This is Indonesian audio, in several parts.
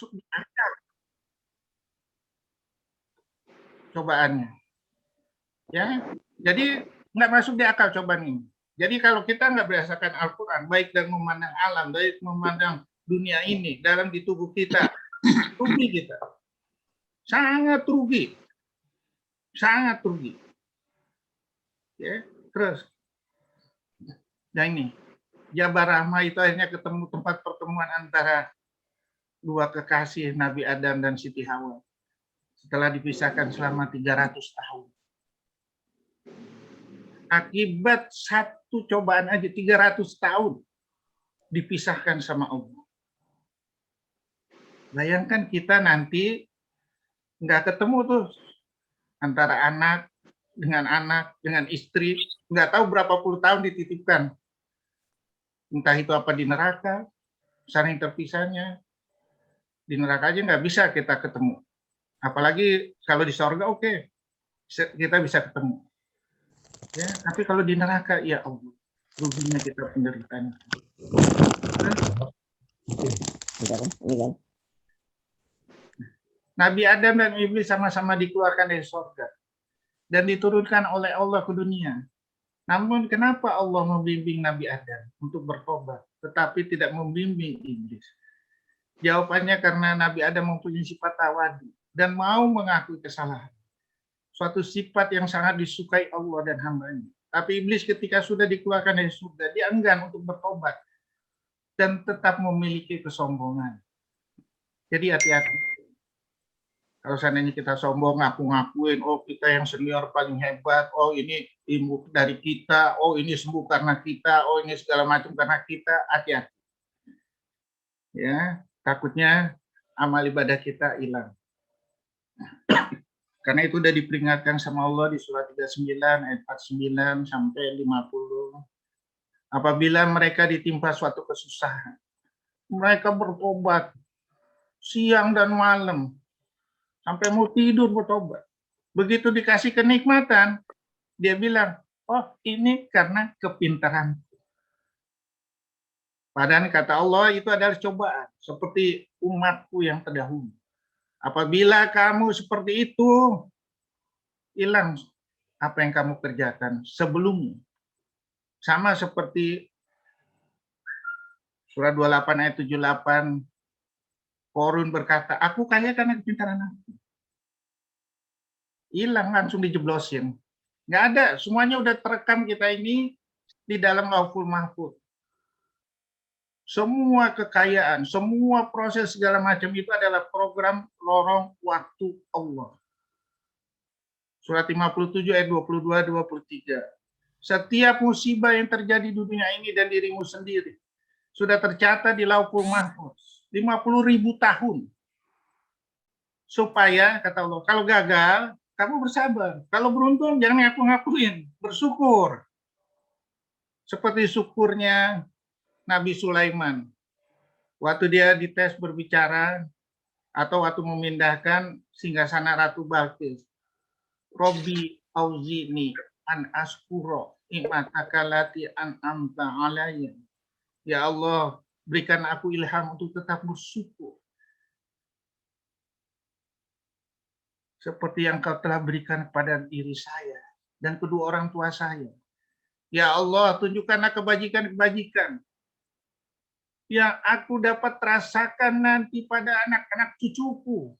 masuk di akal cobaannya. Ya, jadi nggak masuk di akal cobaan ini. Jadi kalau kita nggak berdasarkan Al-Quran, baik dan memandang alam, baik memandang dunia ini dalam di tubuh kita, rugi kita. Sangat rugi. Sangat rugi. Ya, terus. Yang ini, Jabal Rahmah itu akhirnya ketemu tempat pertemuan antara dua kekasih Nabi Adam dan Siti Hawa. Setelah dipisahkan selama 300 tahun. Akibat satu cobaan aja 300 tahun dipisahkan sama Allah. Bayangkan kita nanti nggak ketemu tuh antara anak, dengan istri, nggak tahu berapa puluh tahun dititipkan. Entah itu apa di neraka, saling terpisahnya. Di neraka aja nggak bisa kita ketemu. Apalagi kalau di sorga oke, kita bisa ketemu. Ya, tapi kalau di neraka, ya Allah, ruginya kita penderitaan. Nabi Adam dan Iblis sama-sama dikeluarkan dari sorga dan diturunkan oleh Allah ke dunia. Namun kenapa Allah membimbing Nabi Adam untuk bertobat, tetapi tidak membimbing Iblis? Jawabannya karena Nabi Adam mempunyai sifat tawadu dan mau mengakui kesalahan. Suatu sifat yang sangat disukai Allah dan hamba-Nya. Tapi Iblis ketika sudah dikeluarkan dari surga, dia enggan untuk bertobat dan tetap memiliki kesombongan. Jadi hati-hati. Kalau seandainya kita sombong, ngaku-ngakuin, oh kita yang senior paling hebat, oh ini ilmu dari kita, oh ini sembuh karena kita, oh ini segala macam karena kita, hati-hati. Ya, takutnya amal ibadah kita hilang. Karena itu sudah diperingatkan sama Allah di surat 39 ayat 49 sampai 50. Apabila mereka ditimpa suatu kesusahan, mereka bertobat siang dan malam sampai mau tidur bertobat. Begitu dikasih kenikmatan, dia bilang, oh ini karena kepintaran. Padahal kata Allah itu adalah cobaan, seperti umatku yang terdahulu. Apabila kamu seperti itu, hilang apa yang kamu kerjakan sebelumnya. Sama seperti surat 28 ayat 78, Korun berkata, aku kaya karena kepintaran aku. Hilang, langsung dijeblosin. Nggak ada, semuanya udah terekam kita ini di dalam Lauhul Mahfuz. Semua kekayaan, semua proses segala macam itu adalah program lorong waktu Allah. Surat 57 ayat 22-23. Setiap musibah yang terjadi di dunia ini dan dirimu sendiri sudah tercatat di Lauhul Mahfuz 50.000 tahun. Supaya kata Allah, kalau gagal kamu bersabar, kalau beruntung jangan ngaku-ngakuin, bersyukur. Seperti syukurnya Nabi Sulaiman waktu dia dites berbicara atau waktu memindahkan singgasana Ratu Balkis. Robbi auzini an askuro imatakalati an amta alayya. Ya Allah, berikan aku ilham untuk tetap bersyukur. Seperti yang kau telah berikan kepada diri saya dan kedua orang tua saya. Ya Allah, tunjukkanlah kebajikan-kebajikan yang aku dapat rasakan nanti pada anak-anak cucuku.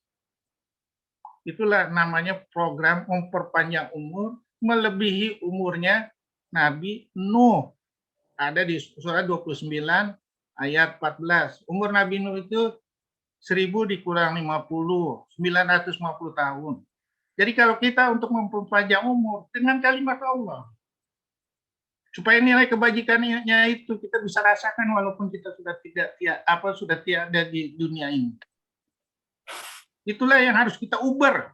Itulah namanya program memperpanjang umur melebihi umurnya Nabi Nuh. Ada di surat 29 ayat 14. Umur Nabi Nuh itu 1000 dikurang 50, 950 tahun. Jadi kalau kita untuk memperpanjang umur dengan kalimat Allah, supaya nilai kebajikannya itu kita bisa rasakan walaupun kita sudah tidak ada di dunia ini. Itulah yang harus kita ubah.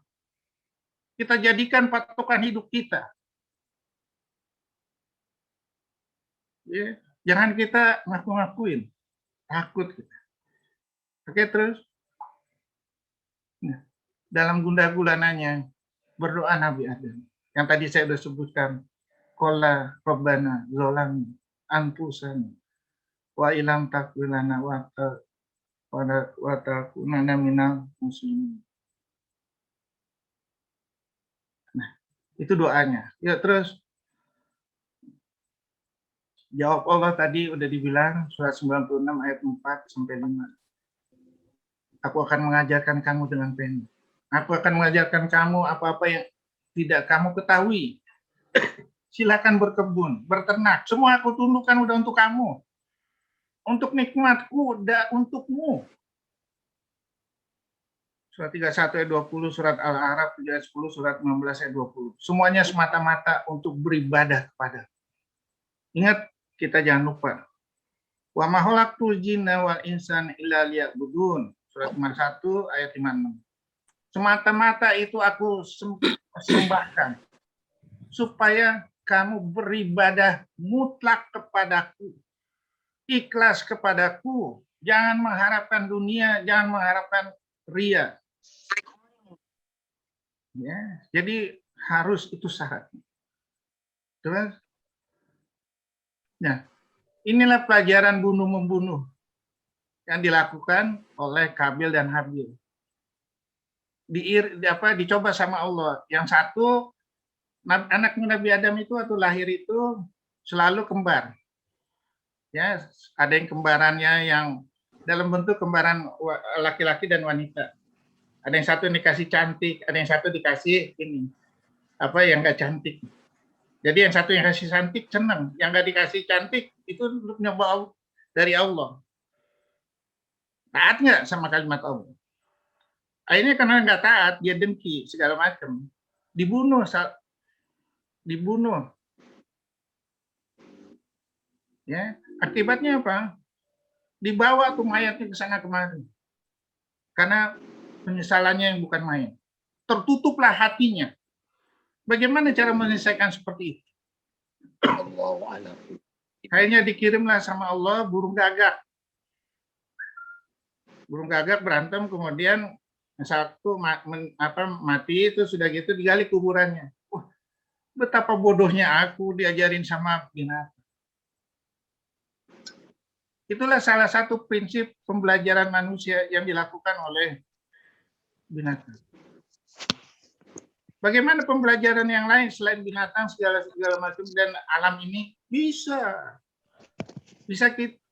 Kita jadikan patokan hidup kita. Ya, jangan kita ngaku-ngakuin, takut kita. Oke, terus nah, dalam gundah gulananya berdoa Nabi Adam. Yang tadi saya sudah sebutkan, qala rabbana zolam anfusana wa ilam taghfir lana wa takunanna minal muslimin. Nah, itu doanya. Ya, terus jawab Allah tadi udah dibilang surat 96 ayat 4 sampai 5. Aku akan mengajarkan kamu dengan pena. Aku akan mengajarkan kamu apa-apa yang tidak kamu ketahui. Silakan berkebun, berternak. Semua aku tundukkan udah untuk kamu. Untuk nikmatku, udah untukmu. Surat 31 ayat 20, surat Al-A'raf 3 ayat 10, surat 16 ayat 20. Semuanya semata-mata untuk beribadah kepada. Ingat, kita jangan lupa. Wa ma khalaqtul jinna wal insana illa liya'budun. Surat 51 ayat 56. Semata-mata itu aku sembahkan supaya kamu beribadah mutlak kepadaku. Ikhlas kepadaku. Jangan mengharapkan dunia, jangan mengharapkan ria. Ya, jadi harus itu syaratnya. Terus, nah, inilah pelajaran bunuh-membunuh yang dilakukan oleh Kabil dan Habil. Dicoba sama Allah. Yang satu, anak Nabi Adam itu waktu lahir itu selalu kembar. Ya, ada yang kembarannya yang dalam bentuk kembaran laki-laki dan wanita. Ada yang satu dikasih cantik, ada yang satu dikasih ini yang nggak cantik. Jadi yang satu yang kasih cantik senang, yang nggak dikasih cantik itu nyoba dari Allah. Taat nggak sama kalimat Allah? Akhirnya karena nggak taat, dia dengki segala macam, dibunuh. Ya, akibatnya apa? Dibawa tuh mayatnya ke sana kemari. Karena penyesalannya yang bukan main. Tertutuplah hatinya. Bagaimana cara menyelesaikan seperti itu? Akhirnya dikirimlah sama Allah burung gagak. Burung gagak berantem, kemudian satu mati, itu sudah gitu digali kuburannya. Betapa bodohnya aku diajarin sama binatang. Itulah salah satu prinsip pembelajaran manusia yang dilakukan oleh binatang. Bagaimana pembelajaran yang lain selain binatang segala macam dan alam ini bisa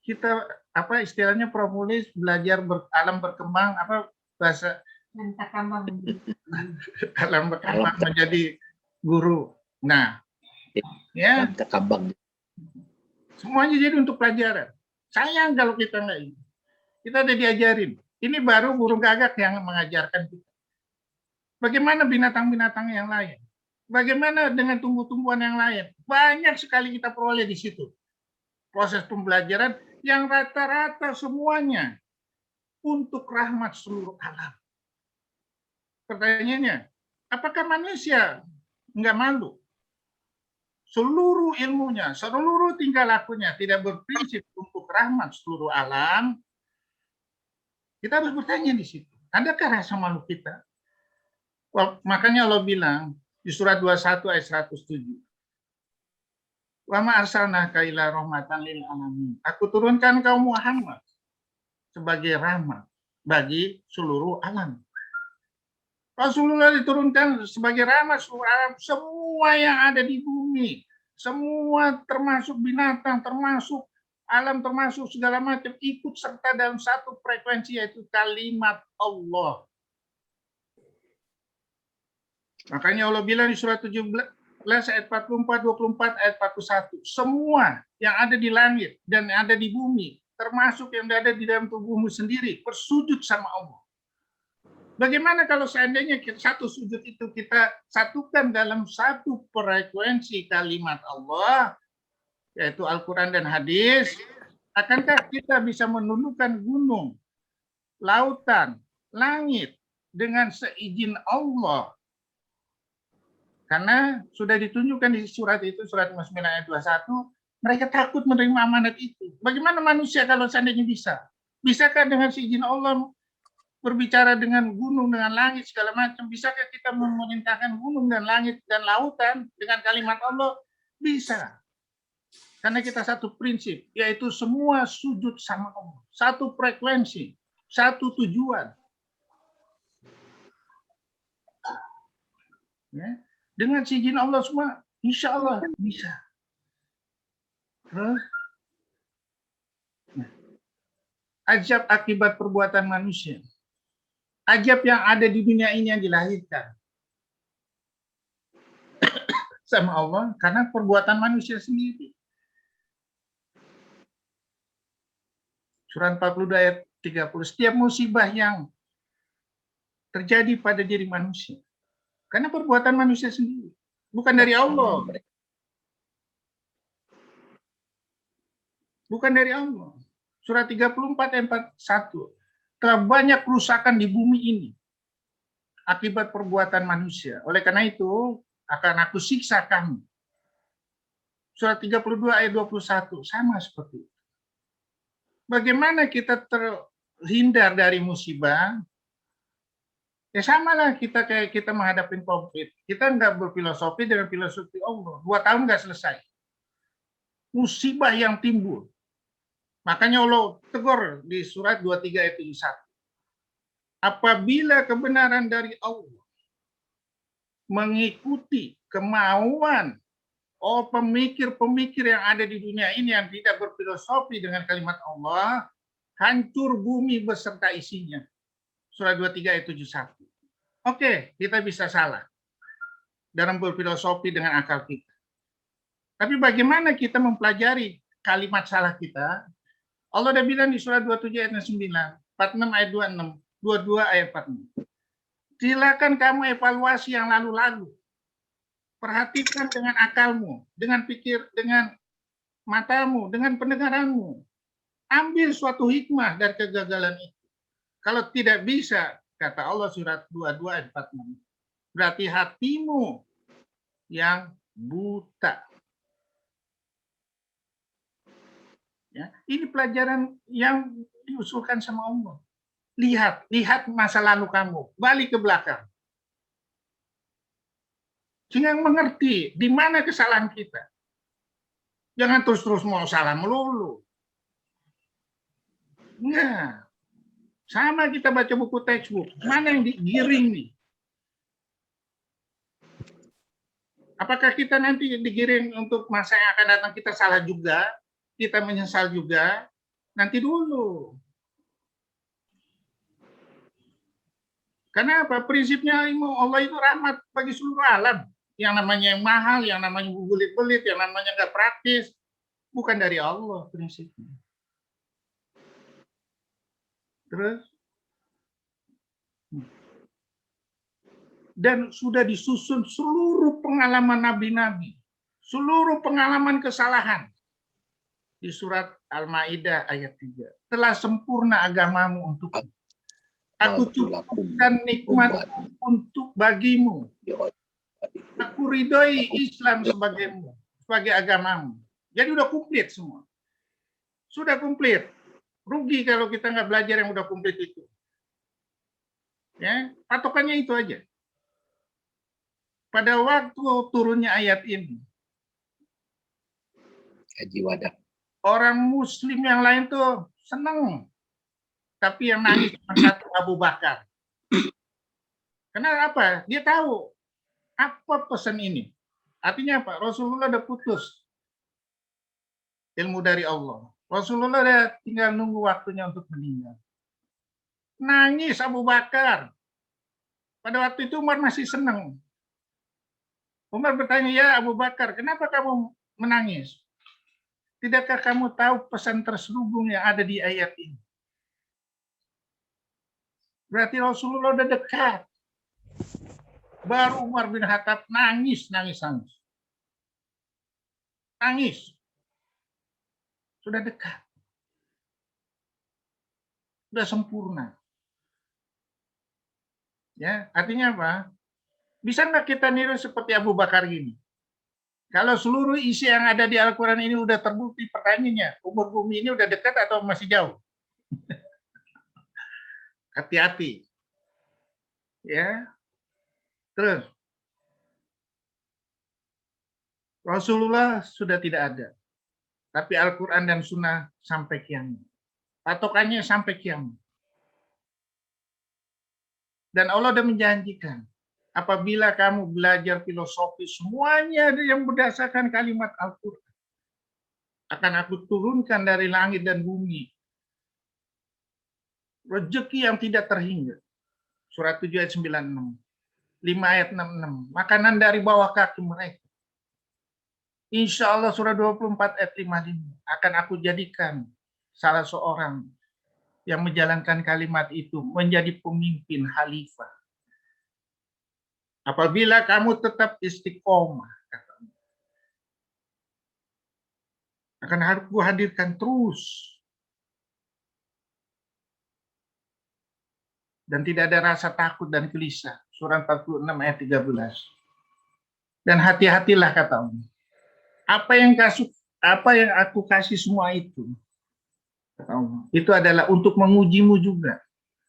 kita istilahnya propolis belajar alam berkembang bahasa alam berkembang menjadi guru. Nah, ya semuanya jadi untuk pelajaran. Sayang kalau kita nggak ini. Kita udah diajarin. Ini baru burung gagak yang mengajarkan kita. Bagaimana binatang-binatang yang lain? Bagaimana dengan tumbuh-tumbuhan yang lain? Banyak sekali kita peroleh di situ. Proses pembelajaran yang rata-rata semuanya untuk rahmat seluruh alam. Pertanyaannya, apakah manusia nggak malu? Seluruh ilmunya, seluruh tingkah lakunya tidak berprinsip untuk rahmat seluruh alam. Kita harus bertanya di situ. Adakah rasa malu kita? Makanya Allah bilang di surat 21 ayat 107. Wa ma arsalnaka illa rahmatan lil alamin. Aku turunkan kaum Muhammad sebagai rahmat bagi seluruh alam. Rasulullah diturunkan sebagai rahmat seluruh alam, semua yang ada di bumi, semua termasuk binatang, termasuk alam, termasuk segala macam ikut serta dalam satu frekuensi yaitu kalimat Allah. Makanya Allah bilang di surat 17 ayat 44, 24, ayat 41. Semua yang ada di langit dan yang ada di bumi, termasuk yang ada di dalam tubuhmu sendiri, bersujud sama Allah. Bagaimana kalau seandainya satu sujud itu kita satukan dalam satu frekuensi kalimat Allah, yaitu Al-Quran dan hadis, akankah kita bisa menundukkan gunung, lautan, langit dengan seizin Allah? Karena sudah ditunjukkan di surat itu, surat 59 ayat 21, mereka takut menerima amanat itu. Bagaimana manusia kalau seandainya bisa? Bisakah dengan seizin Allah berbicara dengan gunung, dengan langit, segala macam? Bisakah kita memerintahkan gunung dan langit dan lautan dengan kalimat Allah? Bisa. Karena kita satu prinsip, yaitu semua sujud sama Allah. Satu frekuensi. satu tujuan. Ya. Dengan izin Allah semua, insya Allah bisa. Terus, ajab akibat perbuatan manusia. Ajab yang ada di dunia ini yang dilahirkan sama Allah karena perbuatan manusia sendiri. Surah 42 ayat 30. Setiap musibah yang terjadi pada diri manusia karena perbuatan manusia sendiri, bukan dari Allah. Bukan dari Allah. Surah 34 ayat 41. Telah banyak kerusakan di bumi ini akibat perbuatan manusia. Oleh karena itu, akan aku siksa kamu. Surah 32 ayat 21. Sama seperti itu. Bagaimana kita terhindar dari musibah? Ya samalah kita kayak kita menghadapi COVID. Kita nggak berfilosofi dengan filosofi Allah. 2 tahun nggak selesai. Musibah yang timbul. Makanya Allah tegur di surat 23 ayat 71. Apabila kebenaran dari Allah mengikuti kemauan pemikir-pemikir yang ada di dunia ini yang tidak berfilosofi dengan kalimat Allah, hancur bumi beserta isinya. Surat 23 ayat 71. Oke, kita bisa salah dalam berfilosofi dengan akal kita. Tapi bagaimana kita mempelajari kalimat salah kita? Allah udah bilang di surat 27 ayat 9, 46 ayat 26, 22 ayat 46. Silakan kamu evaluasi yang lalu-lalu. Perhatikan dengan akalmu, dengan dengan matamu, dengan pendengaranmu. Ambil suatu hikmah dari kegagalan itu. Kalau tidak bisa, kata Allah surat 22 ayat 46, berarti hatimu yang buta. Ya, ini pelajaran yang diusulkan sama Allah. Lihat masa lalu kamu, balik ke belakang. Sehingga mengerti di mana kesalahan kita. Jangan terus-terus mau salah melulu. Nah, sama kita baca buku textbook, mana yang digiring nih? Apakah kita nanti digiring untuk masa yang akan datang kita salah juga? Kita menyesal juga, nanti dulu. Karena apa? Prinsipnya ilmu Allah itu rahmat bagi seluruh alam. Yang namanya yang mahal, yang namanya belit-belit, yang namanya nggak praktis, bukan dari Allah prinsipnya. Terus, dan sudah disusun seluruh pengalaman nabi-nabi, seluruh pengalaman kesalahan. Di surat Al-Maidah ayat 3. Telah sempurna agamamu untukmu. Aku cukupkan nikmat untuk bagimu. Aku ridhoi Islam sebagai agamamu. Jadi udah komplit semua. Sudah komplit. Rugi kalau kita nggak belajar yang udah komplit itu. Ya, patokannya itu aja. Pada waktu turunnya ayat ini, Haji Wadah. Orang Muslim yang lain tuh senang, tapi yang nangis cuma satu, Abu Bakar. Kenapa? Dia tahu apa pesan ini. Artinya apa? Rasulullah udah putus ilmu dari Allah. Rasulullah udah tinggal nunggu waktunya untuk meninggal. Nangis Abu Bakar. Pada waktu itu Umar masih senang. Umar bertanya, ya Abu Bakar, kenapa kamu menangis? Tidakkah kamu tahu pesan terselubung yang ada di ayat ini? Berarti Rasulullah udah dekat. Baru Umar bin Khattab nangis. Sudah dekat. Sudah sempurna. Ya, artinya apa? Bisa nggak kita niru seperti Abu Bakar gini? Kalau seluruh isi yang ada di Al-Quran ini udah terbukti, pertanyaannya, umur bumi ini udah dekat atau masih jauh? Hati-hati. Ya. Terus. Rasulullah sudah tidak ada. Tapi Al-Quran dan Sunnah sampai kiamat. Patokannya sampai kiamat. Dan Allah sudah menjanjikan, apabila kamu belajar filosofi semuanya ada yang berdasarkan kalimat Al-Quran, akan aku turunkan dari langit dan bumi rezeki yang tidak terhingga. Surat 7 ayat 96. 5 ayat 66. Makanan dari bawah kaki mereka. Insya Allah surah 24 ayat 55. Akan aku jadikan salah seorang yang menjalankan kalimat itu menjadi pemimpin khalifah. Apabila kamu tetap istiqomah, akan aku hadirkan terus. Dan tidak ada rasa takut dan gelisah. Surah 46 ayat 13. Dan hati-hatilah kata Allah. Apa yang aku kasih semua itu, kata Allah, itu adalah untuk mengujimu juga.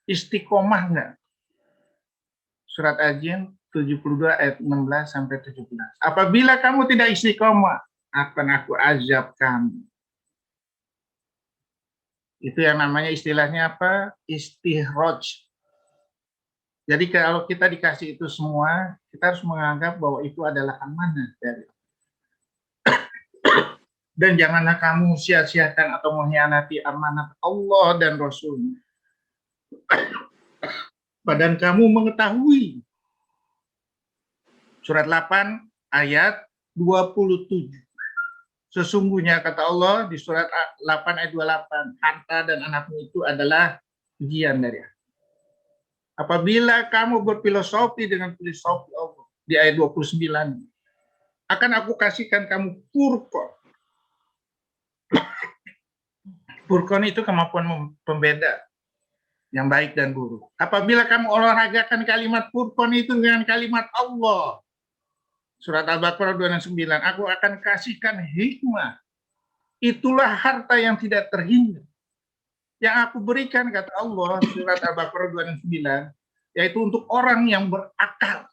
Istiqomah enggak? Surat Al-Jin 72 ayat 16 sampai 17. Apabila kamu tidak istiqomah, akan aku azab kamu. Itu yang namanya istilahnya apa? Istihroj. Jadi kalau kita dikasih itu semua, kita harus menganggap bahwa itu adalah amanah dari. Dan janganlah kamu sia-siakan atau mengkhianati amanat Allah dan Rasul. Padahal kamu mengetahui. Surat 8 ayat 27. Sesungguhnya kata Allah di surat 8 ayat 28, harta dan anakmu itu adalah ujian dari Allah. Apabila kamu berfilosofi dengan filosofi Allah di ayat 29, akan aku kasihkan kamu furqan. Furqan itu kemampuan pembeda yang baik dan buruk. Apabila kamu olahragakan kalimat furqan itu dengan kalimat Allah. Surat Al-Baqarah 29, aku akan kasihkan hikmah. Itulah harta yang tidak terhingga. Yang aku berikan, kata Allah, surat Al-Baqarah 29, yaitu untuk orang yang berakal.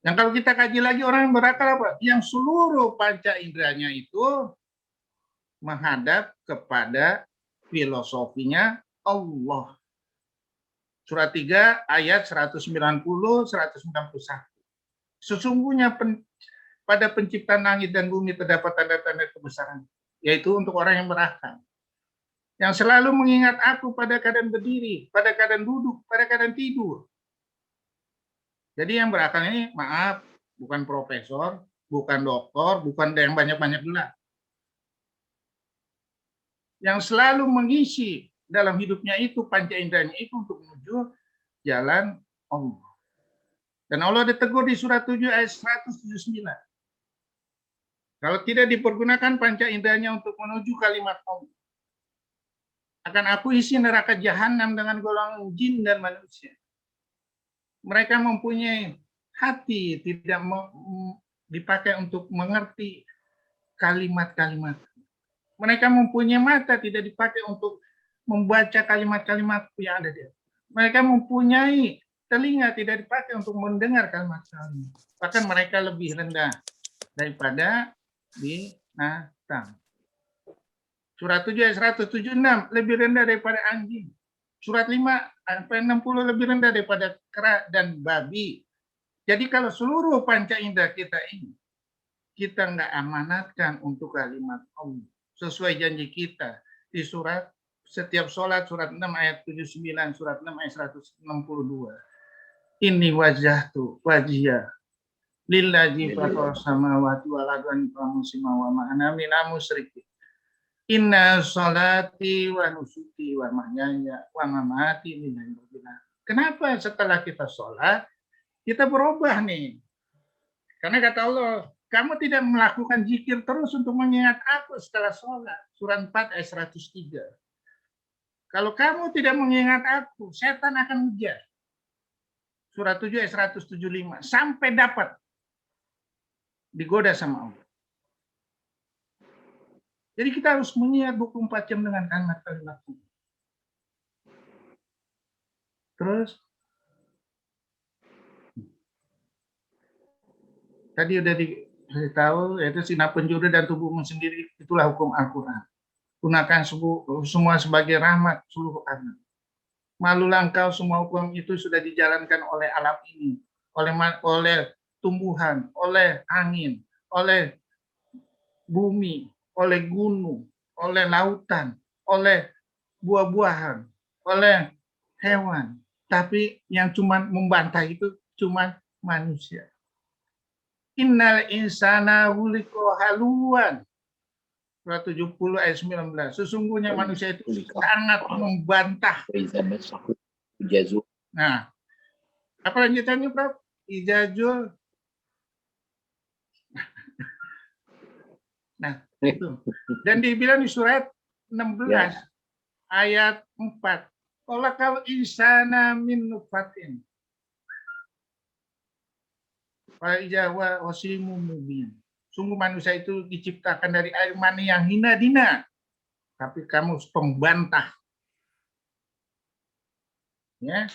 Yang kalau kita kaji lagi, orang yang berakal apa? Yang seluruh panca inderanya itu menghadap kepada filosofinya Allah. Surat 3 ayat 190, 191. Sesungguhnya pada penciptaan langit dan bumi terdapat tanda-tanda kebesaran, yaitu untuk orang yang berakal. Yang selalu mengingat aku pada keadaan berdiri, pada keadaan duduk, pada keadaan tidur. Jadi yang berakal ini, maaf, bukan profesor, bukan doktor, bukan yang banyak-banyak gelar. Yang selalu mengisi dalam hidupnya itu, panca inderanya itu untuk menuju jalan Allah. Dan Allah ditegur di surat 7 ayat 179. Kalau tidak dipergunakan panca inderanya untuk menuju kalimat Allah, akan aku isi neraka jahanam dengan golongan jin dan manusia. Mereka mempunyai hati, tidak dipakai untuk mengerti kalimat-kalimat. Mereka mempunyai mata, tidak dipakai untuk membaca kalimat-kalimat yang ada di. Mereka mempunyai telinga, tidak dipakai untuk mendengar kalimat-kalimat. Bahkan mereka lebih rendah daripada binatang. Surat 7 ayat 176 lebih rendah daripada anjing. Surat 5 ayat 60 lebih rendah daripada kera dan babi. Jadi kalau seluruh panca indera kita ini kita nggak amanatkan untuk kalimat Allah sesuai janji kita di surat setiap sholat, surat 6 ayat 79, surat 6 ayat 162. Ini wajahtu wajiyah lillazi fathara samawati wal ardi wa ma ana minal musyrikin. Inna sholati wa nusuki wa mahyaya wa mamati lillahi rabbil alamin. Kenapa setelah kita sholat kita berubah nih? Karena kata Allah, kamu tidak melakukan zikir terus untuk mengingat aku setelah sholat. Surah 4 ayat 103. Kalau kamu tidak mengingat aku, setan akan ngejar. Surah 7 ayat 175. Sampai dapat digoda sama Allah. Jadi kita harus mengingat 24 jam dengan kalimat-kalimat itu. Terus, tadi udah diberitahu, yaitu zina penjuru dan tubuhmu sendiri, itulah hukum Al-Quran. Gunakan semua sebagai rahmat seluruh anak. Malulah engkau, semua hukum itu sudah dijalankan oleh alam ini, oleh tumbuhan, oleh angin, oleh bumi, oleh gunung, oleh lautan, oleh buah-buahan, oleh hewan. Tapi yang cuma membantah itu cuma manusia. Innal insana khuliqa haluan. Surat 70 ayat 19. Sesungguhnya manusia itu sangat membantah. Nah, apa lanjutannya, Prof? Ijazul. Nah, itu. Dan dibilang di surat 16 ayat 4. Khalaqal insana min nutfatin. Fa idza huwa khasimun mubin. Sungguh manusia itu diciptakan dari air mani yang hina dina. Tapi kamu pembantah. Ya.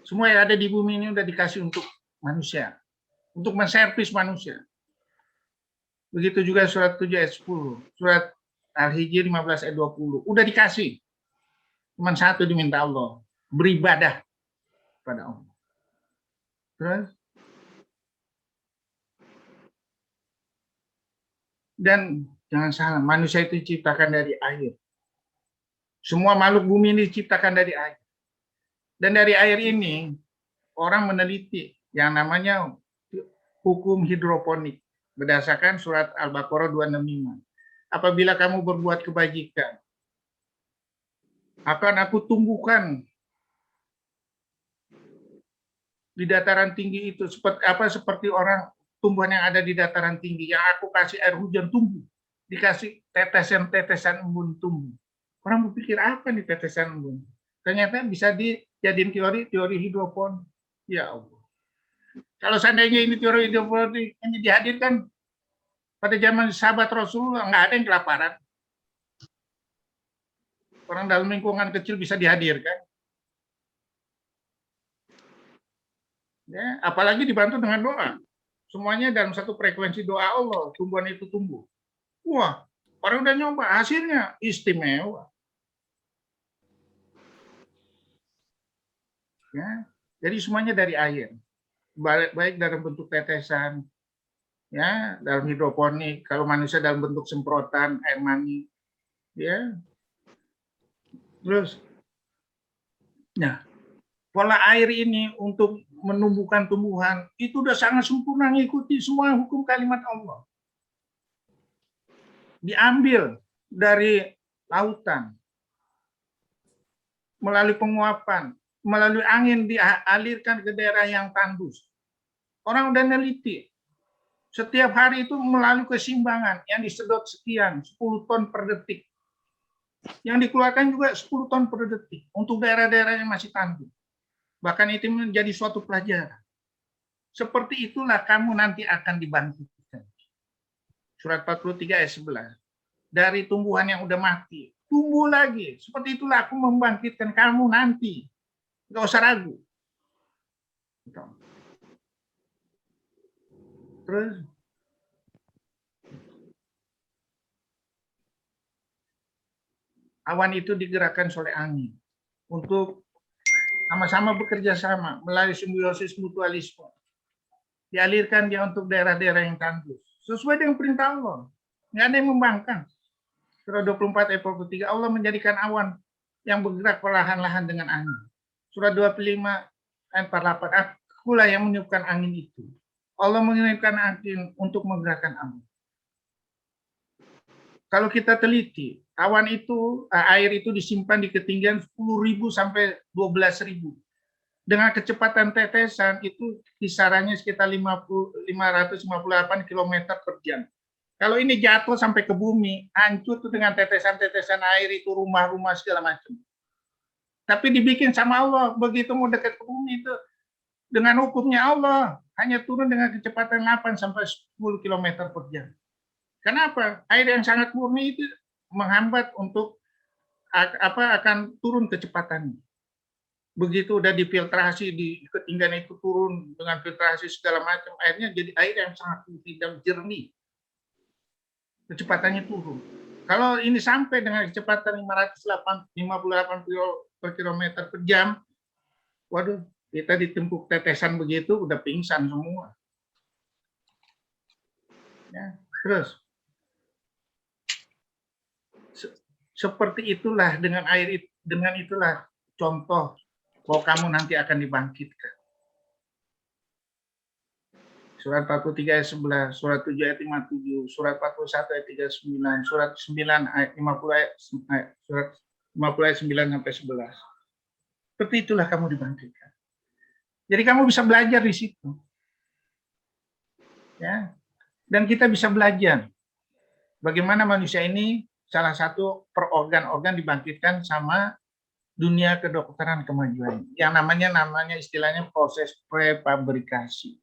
Semua yang ada di bumi ini udah dikasih untuk manusia. Untuk menservis manusia. Begitu juga surat 7 ayat 10. Surat Al-Hijr 15 ayat 20. Udah dikasih. Cuma satu diminta Allah. Beribadah pada Allah. Terus? Dan jangan salah, manusia itu diciptakan dari air. Semua makhluk bumi ini diciptakan dari air. Dan dari air ini, orang meneliti yang namanya hukum hidroponik. Berdasarkan surat Al-Baqarah 265. Apabila kamu berbuat kebajikan, akan aku tumbuhkan di dataran tinggi itu seperti orang tumbuhan yang ada di dataran tinggi yang aku kasih air hujan tumbuh, dikasih tetesan-tetesan embun tumbuh. Orang berpikir apa nih tetesan embun? Ternyata bisa dijadiin teori hidroponik. Ya Allah. Kalau seandainya ini teori hidroponik ini dihadirkan pada zaman sahabat Rasulullah, nggak ada yang kelaparan. Orang dalam lingkungan kecil bisa dihadirkan. Ya, apalagi dibantu dengan doa. Semuanya dalam satu frekuensi doa Allah, tumbuhan itu tumbuh. Wah, orang udah nyoba, hasilnya istimewa. Ya, jadi semuanya dari air, baik dalam bentuk tetesan, ya, dalam hidroponik. Kalau manusia dalam bentuk semprotan air mani, ya. Terus, nah, pola air ini untuk menumbuhkan tumbuhan itu udah sangat sempurna mengikuti semua hukum kalimat Allah. Diambil dari lautan, melalui penguapan, melalui angin dialirkan ke daerah yang tandus. Orang udah neliti. Setiap hari itu melalui keseimbangan yang disedot sekian, 10 ton per detik. Yang dikeluarkan juga 10 ton per detik untuk daerah-daerah yang masih tandus. Bahkan itu menjadi suatu pelajaran. Seperti itulah kamu nanti akan dibangkitkan. Surat 43 ayat 11. Dari tumbuhan yang udah mati, tumbuh lagi. Seperti itulah aku membangkitkan kamu nanti. Nggak usah ragu. Terus awan itu digerakkan oleh angin untuk sama-sama bekerja sama melalui simbiosis mutualisme. Dialirkan dia untuk daerah-daerah yang tandus. Sesuai dengan perintah Allah. Nggak ada yang membangkang. Surah 24 ayat 23, Allah menjadikan awan yang bergerak perlahan-lahan dengan angin. Surah 25 ayat 48, akulah yang meniupkan angin itu. Allah mengirimkan angin untuk menggerakkan awan. Kalau kita teliti, awan itu, air itu disimpan di ketinggian 10.000 sampai 12.000. Dengan kecepatan tetesan itu kisarannya sekitar 558 km per jam. Kalau ini jatuh sampai ke bumi, hancur tuh dengan tetesan-tetesan air itu, rumah-rumah segala macam. Tapi dibikin sama Allah, begitu mau dekat ke bumi itu, dengan hukumnya Allah, hanya turun dengan kecepatan 8 sampai 10 km per jam. Kenapa? Air yang sangat murni itu menghambat untuk akan turun kecepatannya. Begitu udah difiltrasi di ketinggian itu turun dengan filtrasi segala macam, airnya jadi air yang sangat putih dan jernih. Kecepatannya turun. Kalau ini sampai dengan kecepatan 558 per kilometer per jam. Waduh, kita ditimpuk tetesan begitu udah pingsan semua. Ya, terus seperti itulah dengan air, dengan itulah contoh bahwa kamu nanti akan dibangkitkan. Surat 43 ayat 11, surat 7 ayat 57, surat 41 ayat 39, surat 9 ayat 50 ayat, surat 50 ayat 9 sampai 11. Seperti itulah kamu dibangkitkan. Jadi kamu bisa belajar di situ. Ya. Dan kita bisa belajar bagaimana manusia ini salah satu per organ-organ dibangkitkan sama dunia kedokteran kemajuan. Yang namanya istilahnya proses prefabrikasi.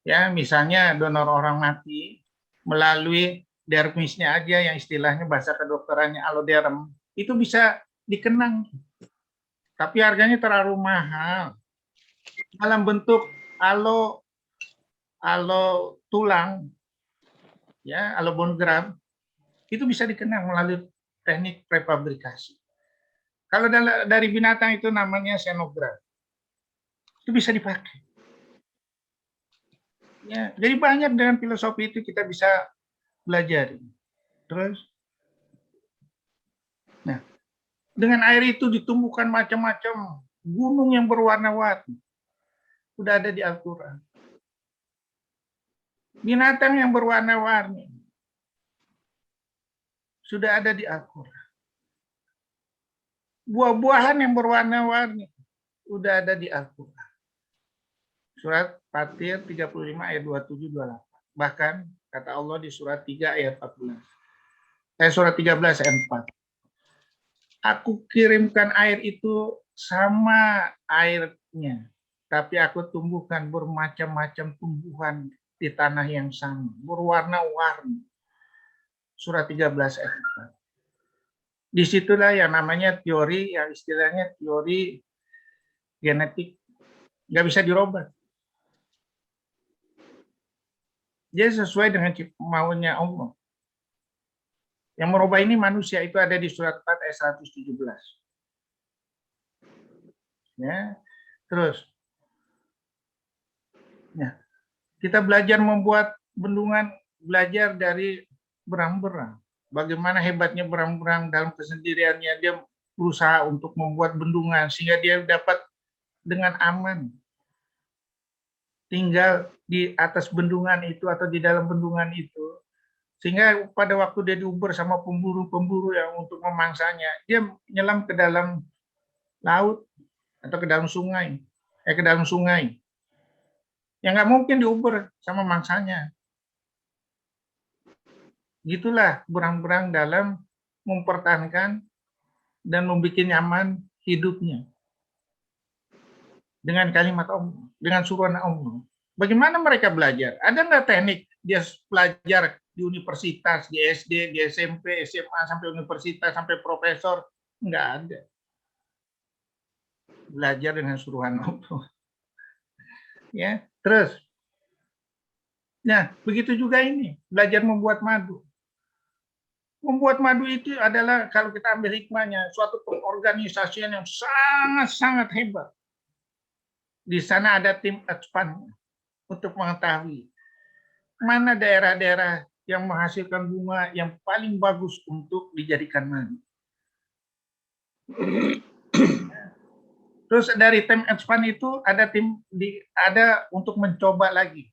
Ya, misalnya donor orang mati melalui dermisnya aja yang istilahnya bahasa kedokterannya alloderm, itu bisa dikenang. Tapi harganya terlalu mahal. Dalam bentuk alo tulang, ya, alo bone graft, itu bisa dikenang melalui teknik prefabrikasi. Kalau dari binatang itu namanya xenograft. Itu bisa dipakai. Ya, jadi banyak dengan filosofi itu kita bisa belajar. Terus, nah, dengan air itu ditumbuhkan macam-macam gunung yang berwarna-warni. Sudah ada di Al-Quran. Binatang yang berwarna-warni. Sudah ada di Al-Quran. Buah-buahan yang berwarna-warni. Sudah ada di Al-Quran. Surat Fatir 35 ayat 27-28. Bahkan kata Allah di surat 3 ayat 14. Surat 13 ayat 4. Aku kirimkan air itu sama airnya, tapi aku tumbuhkan bermacam-macam tumbuhan di tanah yang sama, berwarna-warni. Surat 13 ayat 4. Disitulah yang namanya teori, yang istilahnya teori genetik, nggak bisa dirubah. Dia sesuai dengan maunya Allah. Yang merubah ini manusia, itu ada di surat 4 ayat 117. Ya, terus, ya, kita belajar membuat bendungan, belajar dari berang-berang. Bagaimana hebatnya berang-berang dalam kesendiriannya, dia berusaha untuk membuat bendungan sehingga dia dapat dengan aman tinggal di atas bendungan itu atau di dalam bendungan itu, sehingga pada waktu dia diuber sama pemburu-pemburu yang untuk memangsanya, dia menyelam ke dalam laut atau ke dalam sungai, yang nggak mungkin diuber sama mangsanya. Gitulah berang-berang dalam mempertahankan dan membuat nyaman hidupnya dengan kalimat Allah, dengan suruhan Allah. Bagaimana mereka belajar? Ada nggak teknik dia belajar di universitas, di SD, di SMP, SMA, sampai universitas, sampai profesor? Nggak ada. Belajar dengan suruhan Allah. Ya, terus. Nah, begitu juga ini, belajar membuat madu. Membuat madu itu adalah, kalau kita ambil hikmahnya, suatu pengorganisasian yang sangat-sangat hebat. Di sana ada tim advance untuk mengetahui mana daerah-daerah yang menghasilkan bunga yang paling bagus untuk dijadikan madu. Terus dari tim advance itu ada untuk mencoba lagi.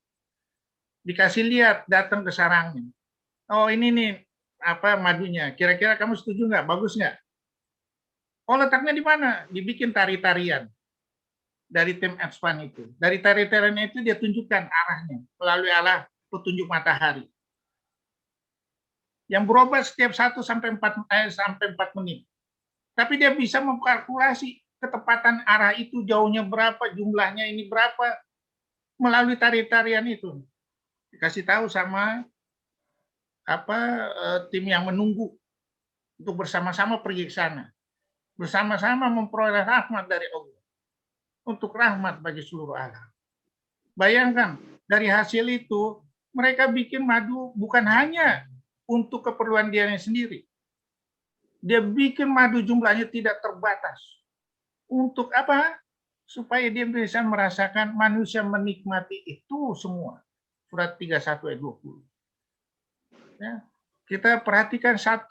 Dikasih lihat, datang ke sarangnya. Oh, ini nih apa madunya, kira-kira kamu setuju nggak, bagus nggak? Oh, letaknya di mana? Dibikin tari-tarian dari tim advance itu. Dari tari-tarian itu dia tunjukkan arahnya melalui arah petunjuk matahari yang berubah setiap 1 sampai 4 menit. Tapi dia bisa mengkalkulasi ketepatan arah itu, jauhnya berapa, jumlahnya ini berapa, melalui tari-tarian itu. Dikasih tahu sama tim yang menunggu untuk bersama-sama pergi ke sana, bersama-sama memperoleh rahmat dari Allah, untuk rahmat bagi seluruh alam. Bayangkan, dari hasil itu mereka bikin madu bukan hanya untuk keperluan dirinya sendiri, Dia bikin madu jumlahnya tidak terbatas. Untuk apa? Supaya dia bisa merasakan manusia menikmati itu semua. Surat 31 ayat 20. Ya. Kita perhatikan 1,5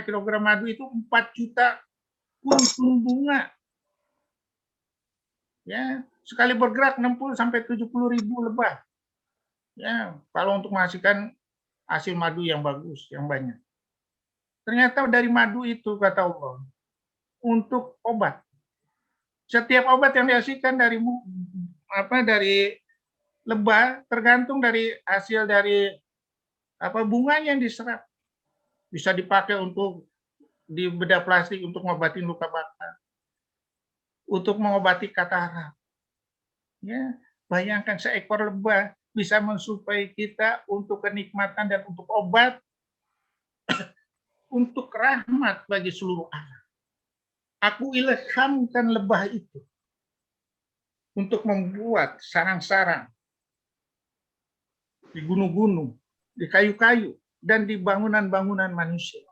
kilogram madu itu 4 juta kuntum bunga. Ya, sekali bergerak 60 sampai 70 ribu lebah. Ya, kalau untuk menghasilkan hasil madu yang bagus, yang banyak. Ternyata dari madu itu kata Allah untuk obat. Setiap obat yang dihasilkan dari lebah tergantung dari hasil dari bunganya yang diserap. Bisa dipakai untuk di bedah plastik untuk mengobati luka bakar, untuk mengobati katarak. Ya, bayangkan seekor lebah bisa mensuplai kita untuk kenikmatan dan untuk obat, untuk rahmat bagi seluruh alam. Aku ilhamkan lebah itu untuk membuat sarang-sarang di gunung-gunung, di kayu-kayu, dan di bangunan-bangunan manusia.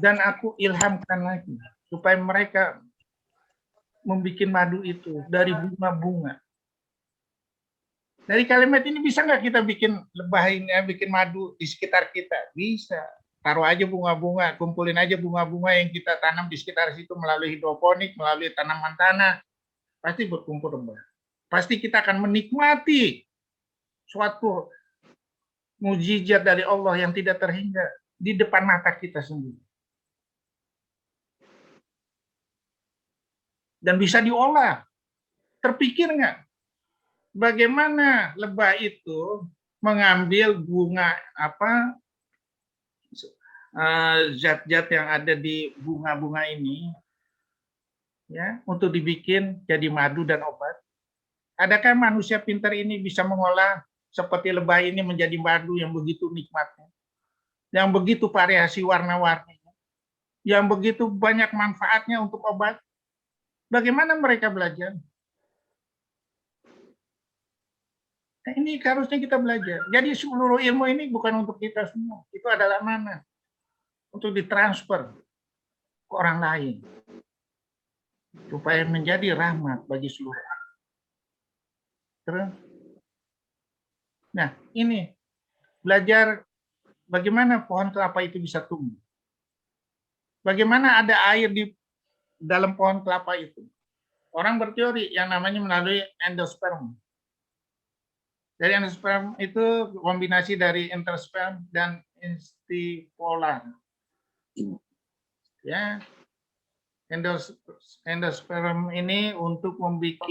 Dan aku ilhamkan lagi supaya mereka membuat madu itu dari bunga-bunga. Dari kalimat ini bisa nggak kita bikin lebah ini, bikin madu di sekitar kita? Bisa. Taruh aja bunga-bunga, kumpulin aja bunga-bunga yang kita tanam di sekitar situ melalui hidroponik, melalui tanaman tanah. Pasti berkumpul lebah. Pasti kita akan menikmati suatu mukjizat dari Allah yang tidak terhingga di depan mata kita sendiri. Dan bisa diolah. Terpikir nggak bagaimana lebah itu mengambil bunga zat-zat yang ada di bunga-bunga ini ya untuk dibikin jadi madu dan obat? Adakah manusia pintar ini bisa mengolah seperti lebah ini menjadi madu yang begitu nikmatnya, yang begitu variasi warna-warninya, yang begitu banyak manfaatnya untuk obat? Bagaimana mereka belajar? Nah, ini harusnya kita belajar. Jadi seluruh ilmu ini bukan untuk kita semua. Itu adalah mana? Untuk ditransfer ke orang lain. Supaya menjadi rahmat bagi seluruh orang. Terus, nah ini belajar bagaimana pohon kelapa itu bisa tumbuh. Bagaimana ada air di dalam pohon kelapa itu. Orang berteori yang namanya melalui endosperm. Dari endosperm itu kombinasi dari intersperm dan instipolar. Ya, endosperm ini untuk membuat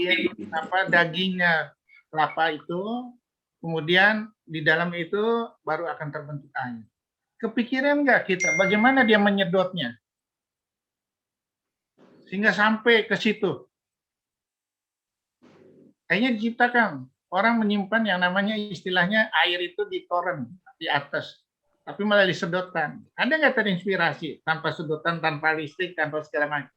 dagingnya kelapa itu, kemudian di dalam itu baru akan terbentuk air. Kepikiran nggak kita bagaimana dia menyedotnya sehingga sampai ke situ? Kayaknya diciptakan orang menyimpan yang namanya istilahnya air itu di toren di atas, tapi malah disedotkan. Ada nggak terinspirasi tanpa sedotan, tanpa listrik, tanpa segala macam?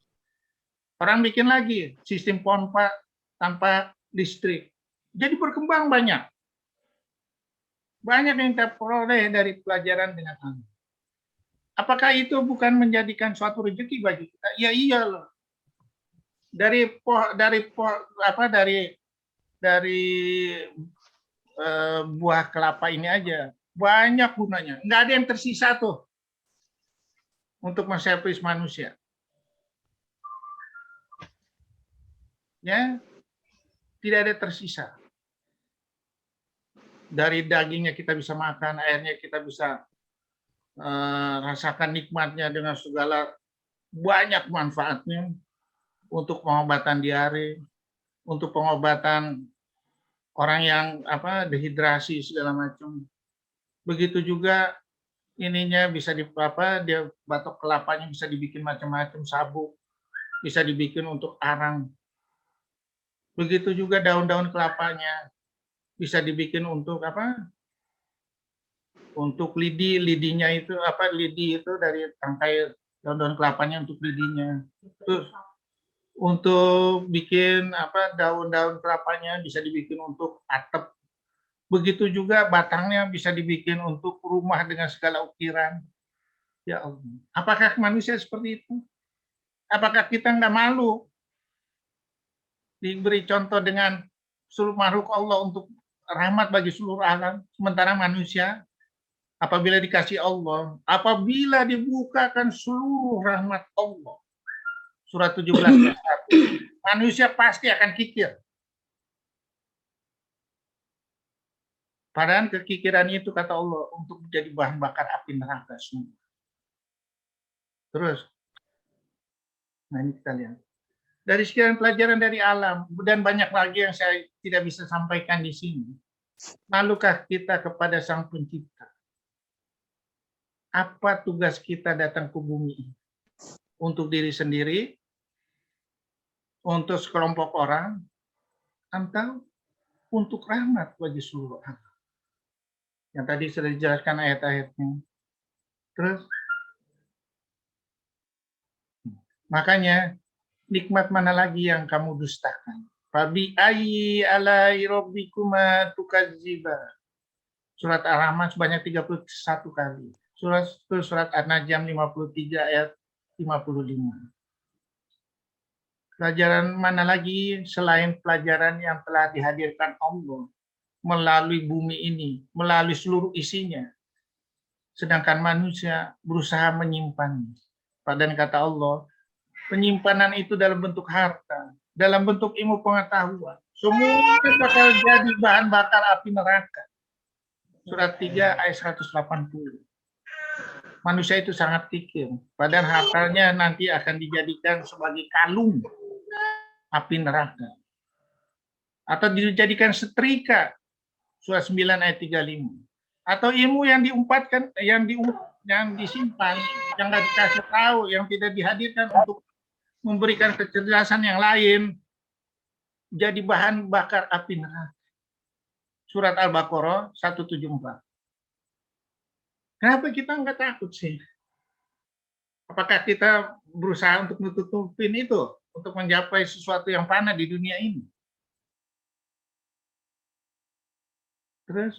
Orang bikin lagi sistem pompa tanpa listrik. Jadi berkembang banyak. Banyak yang kita peroleh dari pelajaran dengan alam. Apakah itu bukan menjadikan suatu rezeki bagi kita? Ya iya loh. Dari buah kelapa ini aja banyak gunanya. Nggak ada yang tersisa tuh untuk menservis manusia. Ya, tidak ada tersisa. Dari dagingnya kita bisa makan, airnya kita bisa rasakan nikmatnya dengan segala banyak manfaatnya untuk pengobatan diare, untuk pengobatan orang yang dehidrasi segala macam. Begitu juga ininya bisa dia batok kelapanya bisa dibikin macam-macam sabuk, bisa dibikin untuk arang. Begitu juga daun-daun kelapanya bisa dibikin untuk untuk lidinya itu lidi itu dari tangkai daun-daun kelapanya untuk lidinya. Terus untuk bikin daun-daun kelapanya bisa dibikin untuk atap. Begitu juga batangnya bisa dibikin untuk rumah dengan segala ukiran. Ya Allah. Apakah manusia seperti itu? Apakah kita nggak malu diberi contoh dengan seluruh makhluk Allah untuk rahmat bagi seluruh alam, sementara manusia apabila dikasih Allah, apabila dibukakan seluruh rahmat Allah, surat 17 ayat 1, manusia pasti akan kikir. Padahal kekikiran itu kata Allah untuk menjadi bahan bakar api neraka semua. Terus, nah ini kita lihat. Dari sekian pelajaran dari alam, dan banyak lagi yang saya tidak bisa sampaikan di sini. Malukah kita kepada Sang Pencipta? Apa tugas kita datang ke bumi ini? Untuk diri sendiri, untuk sekelompok orang, atau untuk rahmat bagi seluruh alam? Yang tadi sudah dijelaskan ayat-ayatnya. Terus, makanya nikmat mana lagi yang kamu dustakan? Fabi ayyi alai rabbikuma tukadziba. Surat Al-Rahman sebanyak 31 kali. Surat An-Najm 53 ayat 55. Pelajaran mana lagi selain pelajaran yang telah dihadirkan Allah melalui bumi ini, melalui seluruh isinya. Sedangkan manusia berusaha menyimpannya. Padahal kata Allah, penyimpanan itu dalam bentuk harta, dalam bentuk ilmu pengetahuan. Semua bakal jadi bahan bakar api neraka. Surat 3 ayat 180. Manusia itu sangat kikir. Padahal hartanya nanti akan dijadikan sebagai kalung api neraka. Atau dijadikan setrika. Surat 9 ayat 35. Atau ilmu yang diumpatkan, yang disimpan, yang nggak dikasih tahu, yang tidak dihadirkan untuk memberikan kecerdasan yang lain, jadi bahan bakar api neraka. Surat Al-Baqarah 174. Kenapa kita nggak takut sih? Apakah kita berusaha untuk nutupin itu, untuk mencapai sesuatu yang fana di dunia ini? Terus,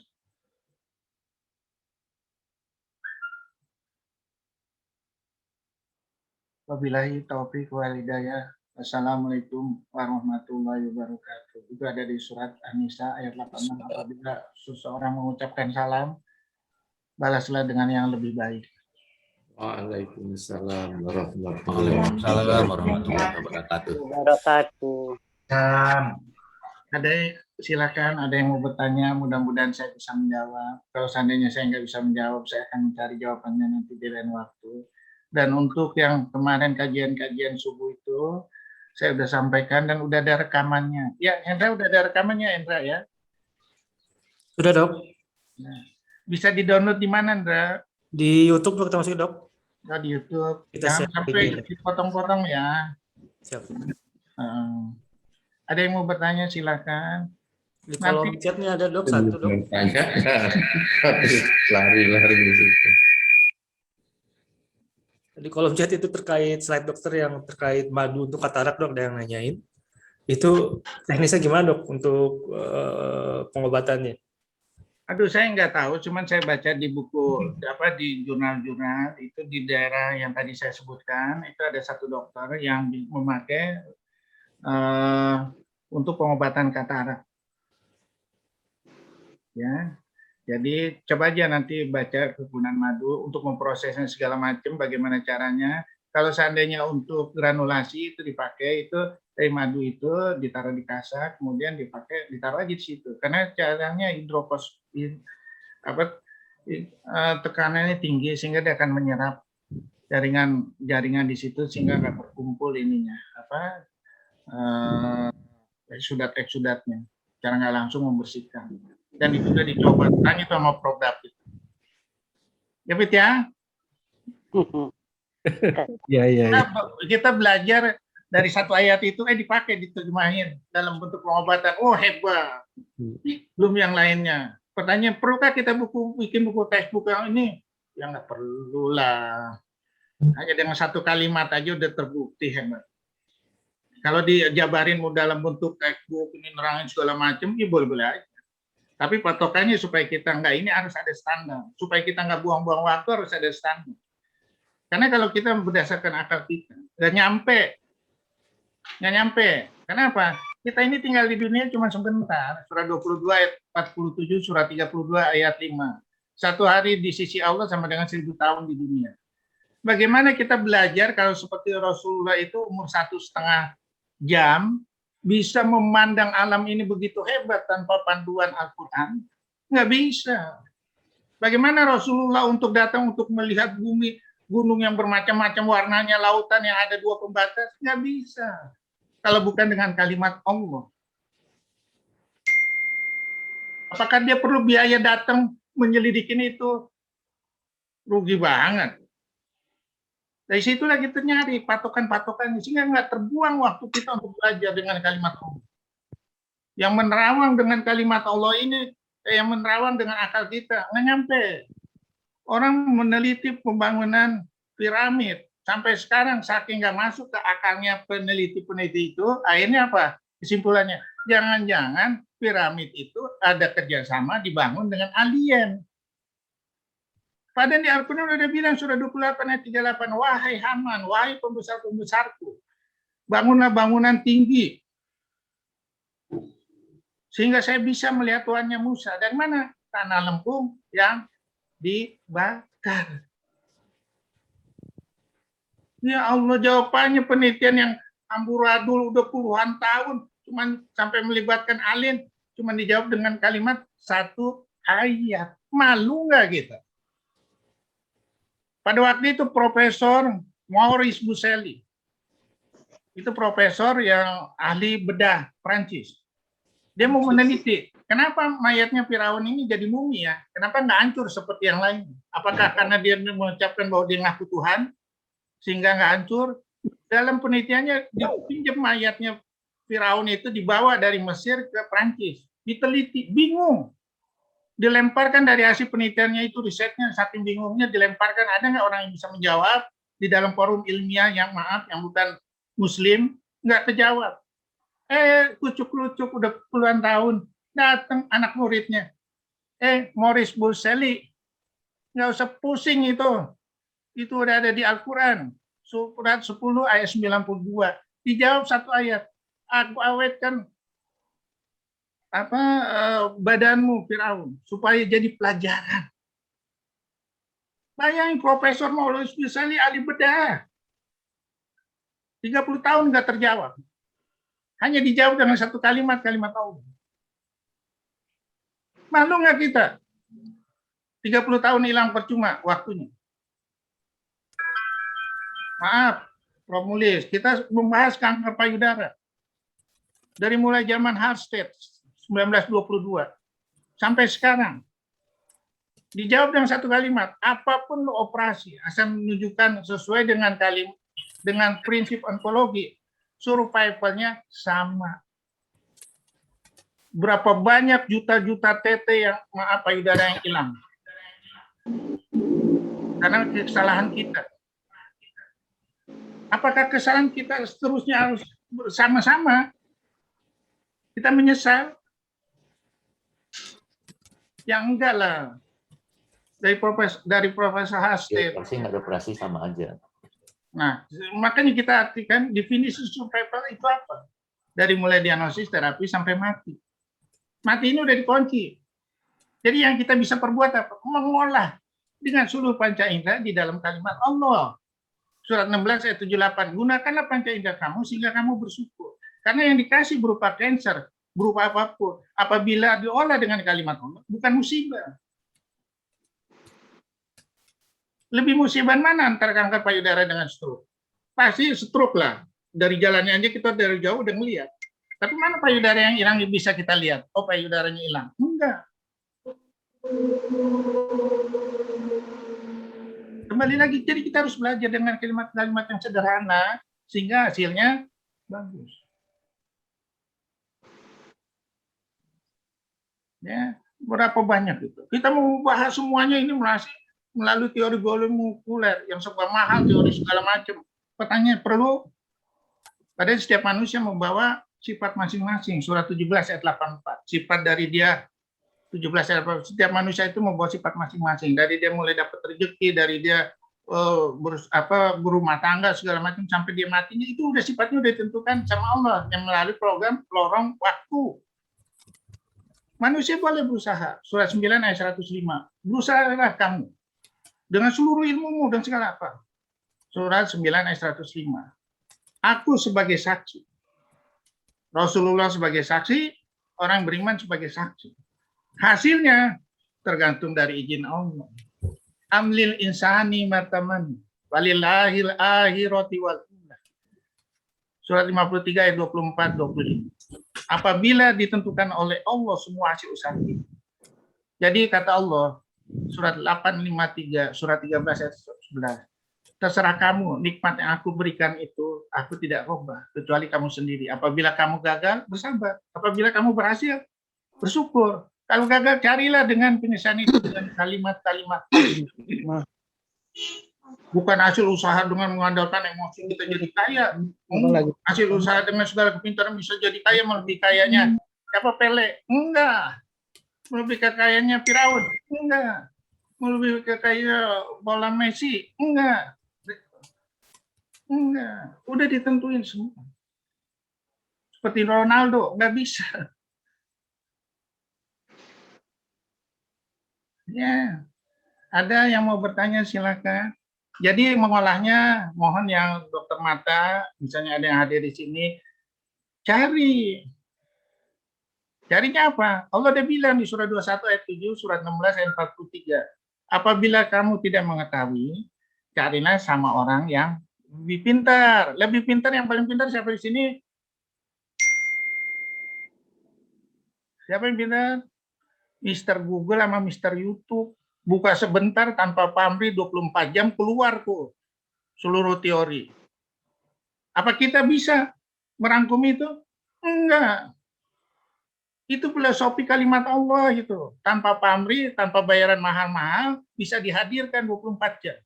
wabillahi taufiq wal hidayah. Assalamualaikum warahmatullahi wabarakatuh. Itu ada di surat An-Nisa ayat 86. Apabila seseorang mengucapkan salam, balaslah dengan yang lebih baik. Waalaikumsalam warahmatullahi wabarakatuh. Ada silakan, ada yang mau bertanya, mudah-mudahan saya bisa menjawab. Kalau seandainya saya nggak bisa menjawab, saya akan mencari jawabannya nanti di lain waktu. Dan untuk yang kemarin kajian-kajian subuh itu, saya sudah sampaikan dan udah ada rekamannya. Ya, Hendra udah ada rekamannya, Hendra ya? Sudah, Dok. Nah, bisa di-download di mana, Hendra? Di YouTube, Dok, termasuk, Dok. Oh, di YouTube. Kita Jangan share sampai video. dipotong-potong ya. Siap. Ada yang mau bertanya, silakan. Di kolom chatnya ada, Dok, satu, Dok. Lari-lari di situ. Di kolom chat itu terkait slide dokter yang terkait madu untuk katarak, Dok, ada yang nanyain. Itu teknisnya gimana, Dok, untuk pengobatannya? Aduh, saya nggak tahu, cuman saya baca di buku di jurnal-jurnal itu di daerah yang tadi saya sebutkan itu ada satu dokter yang memakai untuk pengobatan katarak. Ya, jadi coba aja nanti baca kegunaan madu untuk memprosesnya segala macam, bagaimana caranya. Kalau seandainya untuk granulasi itu dipakai itu dari madu itu ditaruh di kasak, kemudian dipakai ditaruh aja di situ. Karena caranya tekanannya tinggi sehingga dia akan menyerap jaringan di situ sehingga nggak berkumpul ininya eksudatnya. Cara nggak langsung membersihkan. Dan itu sudah dicoba tanya itu sama Prof. David. Ya, Fit ya? Iya. Kita belajar dari satu ayat itu dipakai diterjemahin dalam bentuk pengobatan. Oh, hebat. Belum yang lainnya. Pertanyaan, perlukah kita bikin buku textbook yang ini? Ya nggak perlu lah. Hanya dengan satu kalimat aja udah terbukti hebat. Kalau dijabarin dalam bentuk textbook ini nerangin segala macam, ya boleh-boleh aja. Tapi patokannya supaya kita nggak ini harus ada standar. Supaya kita nggak buang-buang waktu harus ada standar. Karena kalau kita berdasarkan akal kita, nggak nyampe. Kenapa? Kita ini tinggal di dunia cuma sebentar. Surah 22 ayat 47, surah 32 ayat 5. Satu hari di sisi Allah sama dengan 1000 tahun di dunia. Bagaimana kita belajar kalau seperti Rasulullah itu umur 1,5 jam, bisa memandang alam ini begitu hebat tanpa panduan Al-Quran? Nggak bisa. Bagaimana Rasulullah untuk datang untuk melihat bumi, gunung yang bermacam-macam warnanya, lautan yang ada 2 pembatas? Nggak bisa. Kalau bukan dengan kalimat Allah. Apakah dia perlu biaya datang menyelidikin itu? Rugi banget. Dari situlah kita nyari patokan-patokannya, sehingga nggak terbuang waktu kita untuk belajar dengan kalimat Allah. Yang menerawang dengan kalimat Allah ini, yang menerawang dengan akal kita, nggak nyampe. Orang meneliti pembangunan piramid, sampai sekarang saking nggak masuk ke akalnya peneliti-peneliti itu, akhirnya apa? Kesimpulannya, jangan-jangan piramid itu ada kerjasama dibangun dengan alien. Padahal di Al-Quran udah bilang surah 28 ayat 38, wahai Haman, wahai pembesar-pembesarku, bangunlah bangunan tinggi sehingga saya bisa melihat Tuhannya Musa. Dari mana? Tanah lempung yang dibakar. Ya Allah, jawabannya penelitian yang amburadul udah puluhan tahun, cuman sampai melibatkan alien, cuman dijawab dengan kalimat 1 ayat. Malu nggak kita? Pada waktu itu Profesor Maurice Bucaille, itu profesor yang ahli bedah Prancis. Dia mau meneliti, kenapa mayatnya Firaun ini jadi mumi ya? Kenapa nggak hancur seperti yang lain? Apakah karena dia mengucapkan bahwa dia ngaku Tuhan, sehingga nggak hancur? Dalam penelitiannya, dipinjam mayatnya Firaun itu dibawa dari Mesir ke Prancis. Diteliti, bingung. Dilemparkan dari hasil penelitiannya itu, risetnya saking bingungnya dilemparkan, ada nggak orang yang bisa menjawab di dalam forum ilmiah yang bukan muslim, nggak terjawab. Kucuk-kucuk udah puluhan tahun, datang anak muridnya, Maurice Bucaille, nggak usah pusing itu udah ada di Al-Quran, surat 10 ayat 92, dijawab 1 ayat, aku awetkan badanmu Firaun supaya jadi pelajaran. Bayangin Profesor Maurice Bucaille ahli bedah, 30 tahun nggak terjawab, hanya dijawab dengan 1 kalimat Allah. Malu nggak kita? 30 tahun hilang percuma waktunya. Maaf, Prof. Mulis, kita membahas kanker payudara dari mulai zaman Halsted 1922 sampai sekarang. Dijawab dengan 1 kalimat, apapun lo operasi asal menunjukkan sesuai dengan prinsip onkologi, survivalnya sama. Berapa banyak juta-juta tete yang payudara yang hilang karena kesalahan kita. Apakah kesalahan kita seterusnya harus bersama-sama? Kita menyesal? Yang enggak lah. Dari Profesor Halsted. Pasti nggak ada operasi sama aja. Nah, makanya kita artikan definisi survival itu apa? Dari mulai diagnosis, terapi, sampai mati. Mati ini udah dikunci. Jadi yang kita bisa perbuat apa? Mengolah dengan seluruh panca indera di dalam kalimat Allah. Surat 16 ayat 78. Gunakanlah panca indera kamu sehingga kamu bersyukur. Karena yang dikasih berupa cancer, berupa apapun, apabila diolah dengan kalimat Allah, bukan musibah. Lebih musibah mana antara kanker payudara dengan stroke? Pasti stroke lah. Dari jalannya aja kita dari jauh udah ngelihat. Tapi mana payudara yang hilang bisa kita lihat? Oh, payudaranya hilang. Enggak. Kembali lagi, jadi kita harus belajar dengan kalimat-kalimat yang sederhana, sehingga hasilnya bagus. Ya, berapa banyak itu? Kita mau bahas semuanya ini melalui teori molekuler yang serba mahal, teori segala macam. Pertanyaan perlu, padahal setiap manusia membawa sifat masing-masing. Surat 17 ayat 84. Sifat dari dia 17 ayat. Setiap manusia itu membawa sifat masing-masing. Dari dia mulai dapat rezeki, dari dia berumah tangga segala macam sampai dia matinya, itu udah sifatnya udah ditentukan sama Allah yang melalui program lorong waktu. Manusia boleh berusaha. Surat 9 ayat 105. Berusahalah kamu dengan seluruh ilmumu dan segala apa. Surat 9 ayat 105. Aku sebagai saksi. Rasulullah sebagai saksi, orang beriman sebagai saksi. Hasilnya tergantung dari izin Allah. Amlil insani mataman walillahil akhirati wal ula. Surat 53 ayat 24 25. Apabila ditentukan oleh Allah semua hasil usaha kita. Jadi kata Allah, surat 853, surat 13 ayat 11. Terserah kamu, nikmat yang aku berikan itu aku tidak rubah kecuali kamu sendiri. Apabila kamu gagal, bersabar. Apabila kamu berhasil, bersyukur. Kalau gagal, carilah dengan penyelesaian itu dengan kalimat-kalimat. Bukan hasil usaha dengan mengandalkan emosi kita jadi kaya. Hasil usaha dengan segala kepintaran bisa jadi kaya, melebihi kayanya siapa Pele? Enggak. Melebihi kekayaannya Firaun? Enggak. Melebihi kekayaan bola Messi? Enggak. Enggak. Udah ditentuin semua. Seperti Ronaldo, nggak bisa. Ya, ada yang mau bertanya silakan. Jadi mengolahnya mohon yang dokter mata, misalnya ada yang hadir di sini, cari. Carinya apa? Allah udah bilang di surat 21 ayat 7, surat 16 ayat 43. Apabila kamu tidak mengetahui, carilah sama orang yang lebih pintar. Lebih pintar, yang paling pintar siapa di sini? Siapa yang pintar? Mister Google sama Mister YouTube. Buka sebentar tanpa pamrih 24 jam keluar tuh seluruh teori. Apa kita bisa merangkum itu? Enggak. Itu filosofi kalimat Allah gitu. Tanpa pamrih, tanpa bayaran mahal-mahal, bisa dihadirkan 24 jam.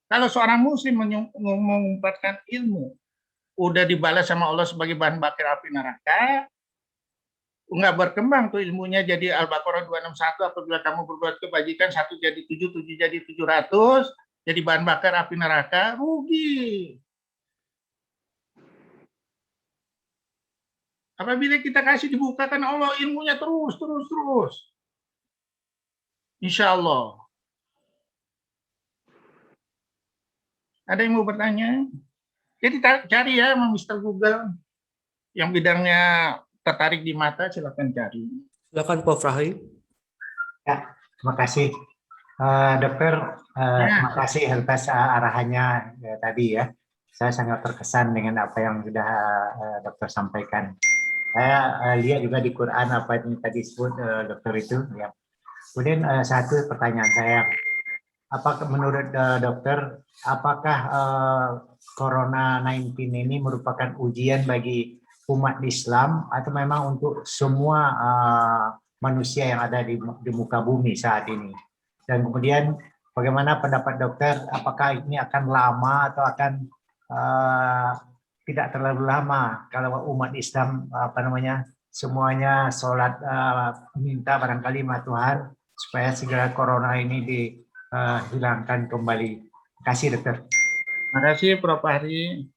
Kalau seorang muslim mengumpulkan ilmu, udah dibalas sama Allah sebagai bahan bakar api neraka, nggak berkembang tuh ilmunya jadi Al-Baqarah 261, apabila kamu berbuat kebajikan 1 jadi 7, 7 jadi 700, jadi bahan bakar api neraka, rugi. Apabila kita kasih dibukakan Allah ilmunya terus. Insya Allah. Ada yang mau bertanya? Jadi cari ya sama Mr. Google yang bidangnya tertarik di mata, silakan cari. Silakan Prof. Fahri. Ya, terima kasih. Dokter, terima kasih atas arahannya tadi ya. Saya sangat terkesan dengan apa yang sudah dokter sampaikan. Saya lihat juga di Quran apa yang tadi disebut dokter itu. Ya. Kemudian satu pertanyaan saya, apakah menurut dokter, apakah Corona 19 ini merupakan ujian bagi umat Islam atau memang untuk semua manusia yang ada di muka bumi saat ini? Dan kemudian bagaimana pendapat dokter, apakah ini akan lama atau akan tidak terlalu lama kalau umat Islam semuanya sholat minta barangkali sama Tuhan supaya segera corona ini dihilangkan kembali. Terima kasih dokter. Terima kasih Prof. Fahri.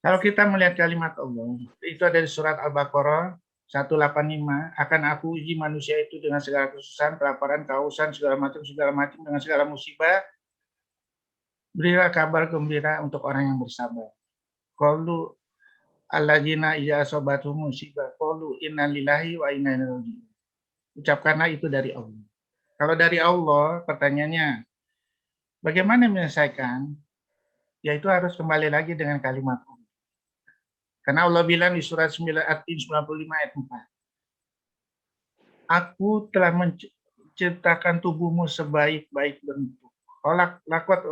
Kalau kita melihat kalimat Allah, itu ada di surat Al-Baqarah 185, akan aku uji manusia itu dengan segala kesusahan, kelaparan, kehausan, segala macam dengan segala musibah. Berilah kabar gembira untuk orang yang bersabar. Qalu alladzina idza asabatuhum musibah qalu inna lillahi wa inna ilaihi raji'un. Ucapkanlah itu dari Allah. Kalau dari Allah, pertanyaannya bagaimana menyelesaikan? Yaitu harus kembali lagi dengan kalimat Allah. Karena Allah bilang di surat 95 ayat 4. Aku telah menciptakan tubuhmu sebaik-baik bentuk. Lakot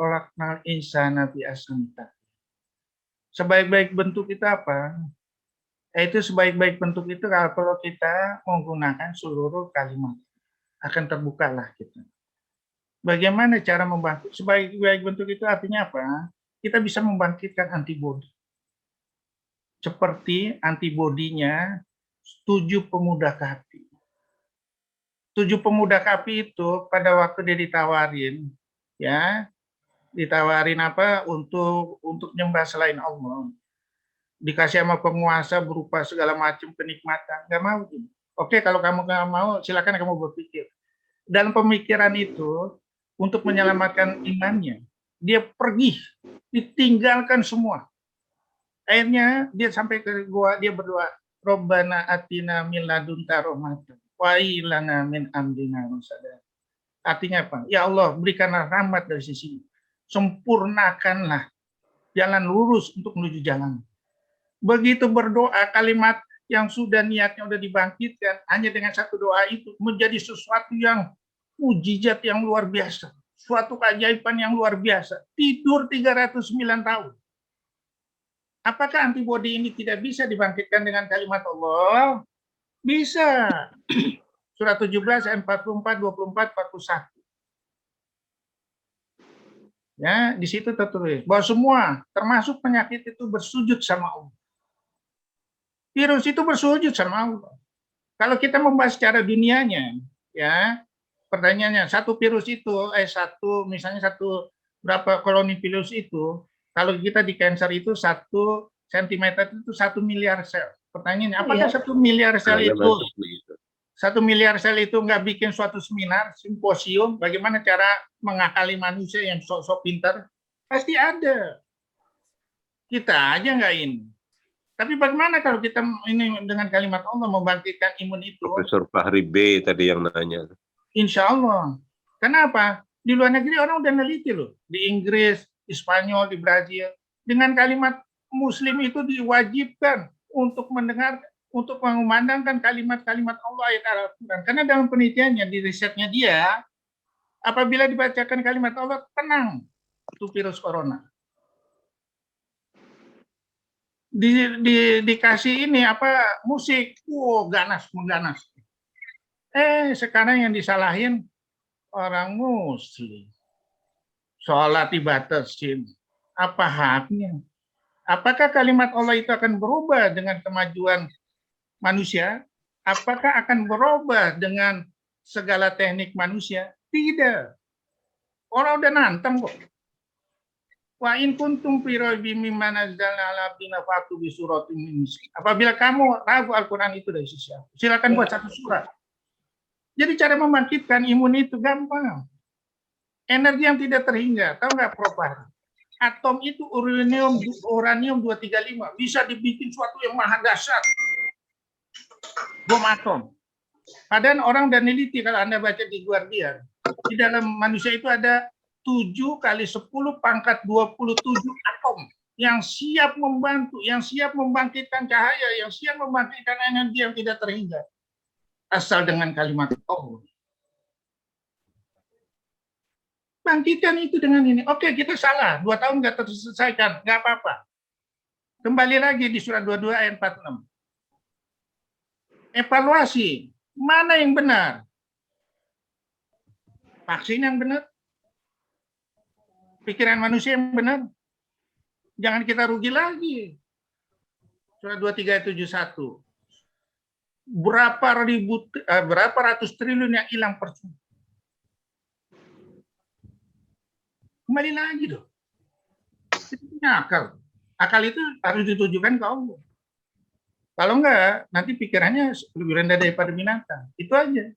insana fi ahsani taqwim. Sebaik-baik bentuk itu apa? Yaitu sebaik-baik bentuk itu kalau kita menggunakan seluruh kalimat. Akan terbukalah kita. Bagaimana cara membangkit? Sebaik-baik bentuk itu artinya apa? Kita bisa membangkitkan antibodi. Seperti antibodinya 7 pemuda hati. 7 pemuda kapi itu pada waktu dia ditawarin, ya, ditawarin apa untuk nyembah selain Allah, dikasih sama penguasa berupa segala macam kenikmatan, nggak mau. Oke, kalau kamu nggak mau, silakan kamu berpikir. Dalam pemikiran itu, untuk menyelamatkan imannya, dia pergi, ditinggalkan semua. Akhirnya dia sampai ke gua, dia berdoa, Robbana atina min ladunka rahmatan wa ilana min amrina rusada. Artinya apa? Ya Allah, berikanlah rahmat dari sisi, sempurnakanlah jalan lurus untuk menuju jalan. Begitu berdoa, kalimat yang sudah niatnya sudah dibangkitkan, hanya dengan satu doa itu menjadi sesuatu yang mujizat yang luar biasa, suatu keajaiban yang luar biasa. Tidur 309 tahun. Apakah antibodi ini tidak bisa dibangkitkan dengan kalimat Allah? Bisa. Surat 17 ayat 44, 24, 41. Ya, di situ tertulis bahwa semua termasuk penyakit itu bersujud sama Allah. Virus itu bersujud sama Allah. Kalau kita membahas secara dunianya, ya, pertanyaannya satu virus itu, misalnya satu berapa koloni virus itu, kalau kita di cancer itu 1 sentimeter itu 1 miliar sel. Pertanyaannya, apakah 1 miliar sel itu 1 miliar sel itu nggak bikin suatu seminar, simposium, bagaimana cara mengakali manusia yang sok-sok pintar? Pasti ada. Kita aja nggak ini. Tapi bagaimana kalau kita ini dengan kalimat Allah membangkitkan imun itu? Profesor Fahri B tadi yang nanya. Insya Allah. Kenapa? Di luar negeri orang udah neliti loh. Di Inggris, di Spanyol, di Brazil. Dengan kalimat Muslim itu diwajibkan untuk mendengar, untuk mengumandangkan kalimat-kalimat Allah ayat Al-Quran. Karena dalam penelitiannya, di risetnya dia, apabila dibacakan kalimat Allah, tenang itu virus corona. Dikasih ini apa musik, ganas mengganas. Sekarang yang disalahin orang Muslim, sholat dibatasin, apa haknya? Apakah kalimat Allah itu akan berubah dengan kemajuan manusia? Apakah akan berubah dengan segala teknik manusia? Tidak. Orang udah nantang kok. Wa in kuntum fi raibin mimma nazzalna 'ala abdina fa'tu bi suratin min misli. Apabila kamu ragu Al-Qur'an itu dari sisi aku, silakan buat satu surat. Jadi cara membangkitkan imun itu gampang. Energi yang tidak terhingga, tahu nggak Prof? Atom itu uranium 235 bisa dibikin suatu yang maha dahsyat. Bom atom. Padahal orang dan neliti, kalau Anda baca di Guardian, di dalam manusia itu ada 7 kali 10 pangkat 27 atom yang siap membantu, yang siap membangkitkan cahaya, yang siap membangkitkan energi yang tidak terhingga. Asal dengan kalimat Allah. Bangkitkan itu dengan ini. Oke, kita salah. 2 tahun nggak terselesaikan. Nggak apa-apa. Kembali lagi di surat 22 ayat 46. Evaluasi. Mana yang benar? Vaksin yang benar? Pikiran manusia yang benar? Jangan kita rugi lagi. Surat 23 ayat 71. Berapa ratus triliun yang hilang percuma. Kembali lagi dong. Itu punya akal. Akal itu harus ditujukan ke Allah. Kalau enggak, nanti pikirannya lebih rendah daripada binatang. Itu aja.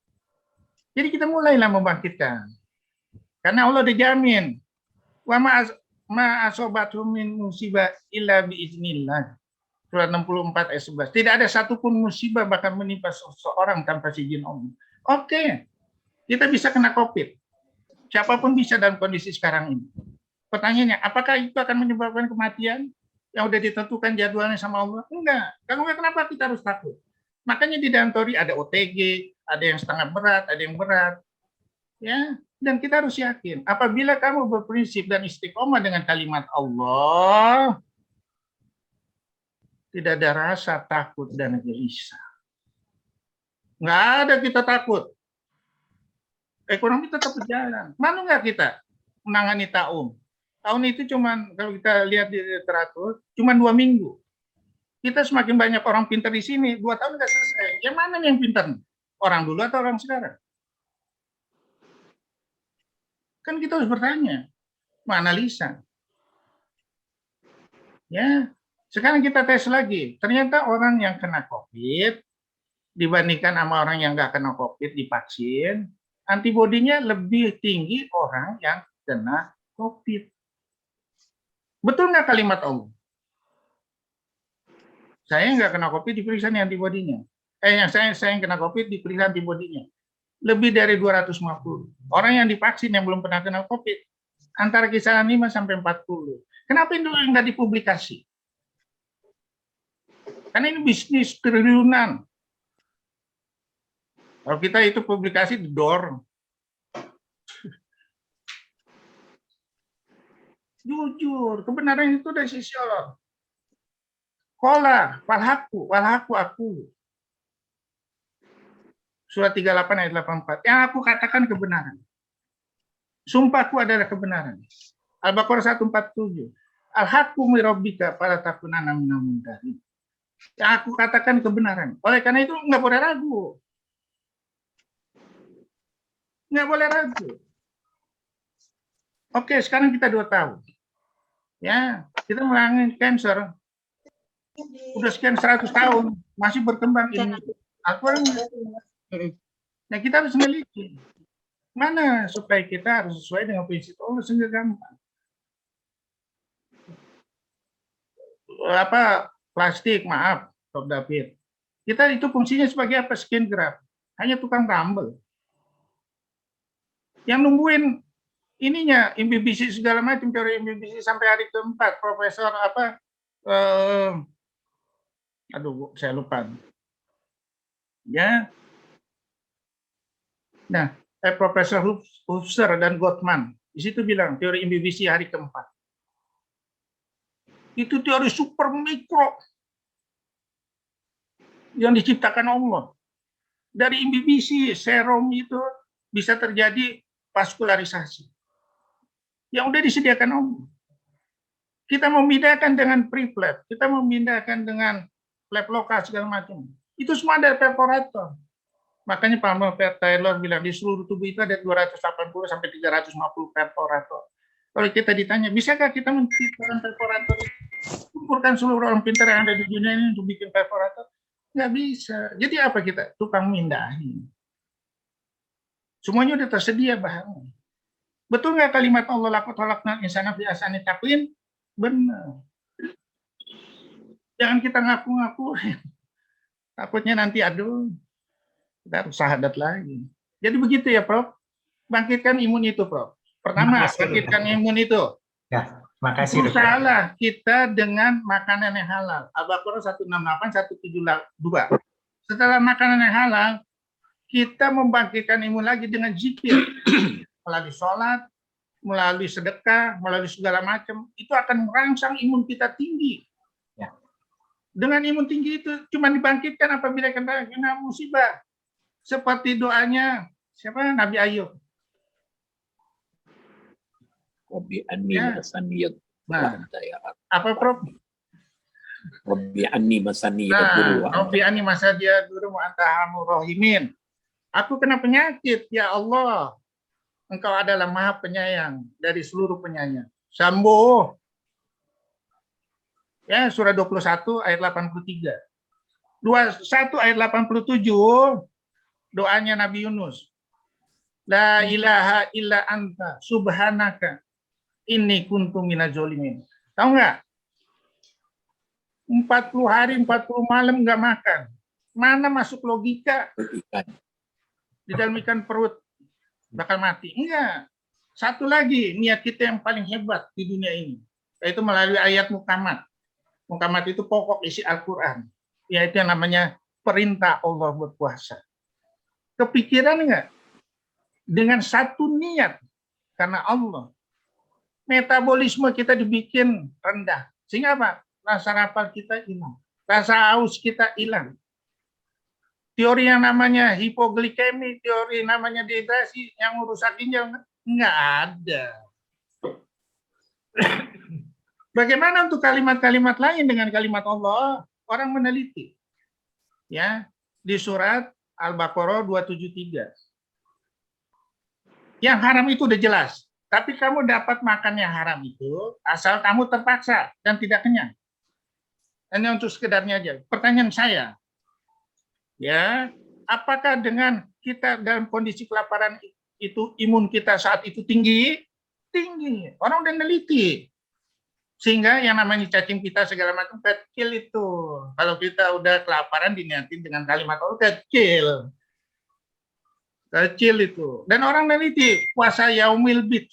Jadi kita mulailah membangkitkan. Karena Allah udah jamin. Wa ma asobatum min musibah illa biiznillah. Surat 64 ayat 11. Tidak ada satupun musibah bahkan menimpa seseorang tanpa izin Allah. Oke. Kita bisa kena COVID. Siapapun bisa dalam kondisi sekarang ini. Pertanyaannya, apakah itu akan menyebabkan kematian yang sudah ditentukan jadwalnya sama Allah? Enggak. Kalau enggak, kenapa kita harus takut? Makanya di dalam teori ada OTG, ada yang setengah berat, ada yang berat. Ya, dan kita harus yakin, apabila kamu berprinsip dan istiqomah dengan kalimat Allah, tidak ada rasa takut dan gelisah. Nggak ada kita takut. Ekonomi tetap berjalan. Mana nggak kita menangani tahun? Tahun itu cuman, kalau kita lihat di literatur, cuma 2 minggu. Kita semakin banyak orang pintar di sini, 2 tahun nggak selesai. Yang mana yang pintar? Orang dulu atau orang sekarang? Kan kita harus bertanya, menganalisa. Ya, sekarang kita tes lagi. Ternyata orang yang kena COVID dibandingkan sama orang yang nggak kena COVID divaksin, antibodinya lebih tinggi orang yang kena COVID. Betul nggak kalimat Allah? Saya nggak kena COVID diperiksa nih antibodinya. Yang saya yang kena COVID diperiksa antibodinya. Lebih dari 250. Orang yang divaksin yang belum pernah kena COVID antara kisaran 5 sampai 40. Kenapa itu nggak dipublikasi? Karena ini bisnis triliunan. Kalau kita itu publikasi didorong. Jujur, kebenaran itu dari sisi Allah. Qala walhaku aku. Surat 38 ayat 84. Yang aku katakan kebenaran. Sumpahku adalah kebenaran. Al-Baqarah 147. Al-haqqu min rabbika fala takunanna minal mumtarin. Yang aku katakan kebenaran. Oleh karena itu nggak boleh ragu. Nggak boleh ragu. Oke, sekarang kita 2 tahun. Ya, kita menangani cancer. Udah sekian 100 tahun, masih berkembang ini. Nah, kita harus meneliti. Mana supaya kita harus sesuai dengan prinsip Allah sehingga gampang. Plastik, maaf, Prof. David. Kita itu fungsinya sebagai apa? Skin graft. Hanya tukang tambel. Yang nungguin ininya, imbibisis segala macam, teori imbibisis sampai hari keempat, Profesor saya lupa. Ya. Nah, Profesor Hufser dan Gottman di situ bilang teori imbibisi hari keempat. Itu teori super mikro yang diciptakan Allah. Dari imbibisi serum itu bisa terjadi vaskularisasi. Yang udah disediakan Allah. Kita memindahkan dengan pre-flap, kita memindahkan dengan flap lokal segala macam. Itu semua ada perforator. Makanya Pak Taylor bilang di seluruh tubuh itu ada 280 sampai 350 perforator. Kalau kita ditanya, bisakah kita menciptakan perforator? Kumpulkan seluruh orang pintar yang ada di dunia ini untuk bikin perforator? Nggak bisa. Jadi apa kita? Tukang mindahin. Semuanya udah tersedia bahannya. Betul nggak kalimat Allah laqad khalaqnal insana fi ahsani taqwim? Benar. Jangan kita ngaku-ngaku. Takutnya nanti aduh, kita harus syahadat lagi. Jadi begitu ya, Prof. Bangkitkan imun itu, Prof. Pertama, bangkitkan imun itu. Ya, makasih. Usahalah kita dengan makanan yang halal. Al-Baqarah 168, 172. Setelah makanan yang halal, kita membangkitkan imun lagi dengan zikir. Melalui sholat, melalui sedekah, melalui segala macam. Itu akan merangsang imun kita tinggi. Ya. Dengan imun tinggi itu cuma dibangkitkan apabila kita kena musibah. Seperti doanya siapa? Nabi Ayub. Rabbi anni masaniyat. Nah, apa Prof? Rabbi anni masaniyat guru. Rabbi anni masaniyat guru wa anta arhamur rahimin. Aku kena penyakit, ya Allah. Engkau adalah Maha Penyayang dari seluruh penyayang. Sambo. Ya, surah 21 ayat 83. 21 ayat 87 doanya Nabi Yunus. La ilaha illa anta subhanaka inni kuntu minaz zalimin. Tahu nggak? 40 hari 40 malam nggak makan. Mana masuk logika? Di dalam ikan perut bakal mati. Enggak. Satu lagi niat kita yang paling hebat di dunia ini, yaitu melalui ayat mukamat. Mukamat itu pokok isi Al-Quran, yaitu yang namanya perintah Allah berpuasa. Kepikiran enggak? Dengan satu niat, karena Allah, metabolisme kita dibikin rendah. Sehingga apa? Rasa lapar kita hilang. Rasa haus kita hilang. Teori yang namanya hipoglikemi, teori namanya dehidrasi, yang merusak ginjal, nggak ada. Bagaimana untuk kalimat-kalimat lain dengan kalimat Allah? Orang meneliti. Ya, di surat Al-Baqarah 273. Yang haram itu udah jelas. Tapi kamu dapat makan yang haram itu asal kamu terpaksa dan tidak kenyang. Hanya untuk sekedarnya aja. Pertanyaan saya, ya, apakah dengan kita dalam kondisi kelaparan itu imun kita saat itu tinggi? Tinggi. Orang udah neliti. Sehingga yang namanya cacing pita segala macam kecil itu. Kalau kita udah kelaparan diniatin dengan kalimat Allah kecil. Kecil itu. Dan orang neliti puasa yaumil bid.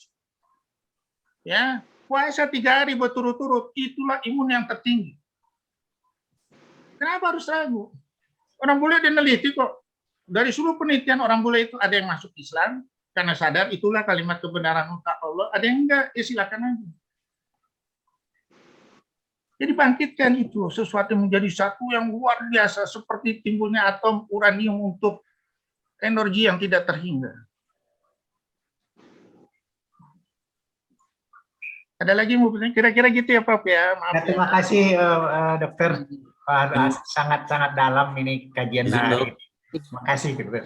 Ya, puasa 3 hari berturut-turut itulah imun yang tertinggi. Kenapa harus ragu? Orang bule dia neliti kok. Dari seluruh penelitian orang bule itu ada yang masuk Islam karena sadar itulah kalimat kebenaran untuk Allah, ada yang enggak, ya silakan aja. Jadi bangkitkan itu sesuatu yang menjadi satu yang luar biasa seperti timbulnya atom uranium untuk energi yang tidak terhingga. Ada lagi mau kira-kira gitu ya Prof ya? Maaf Ya, terima kasih dokter. Sangat-sangat dalam ini kajian Izin, hari Dok. ini. Terima kasih dokter.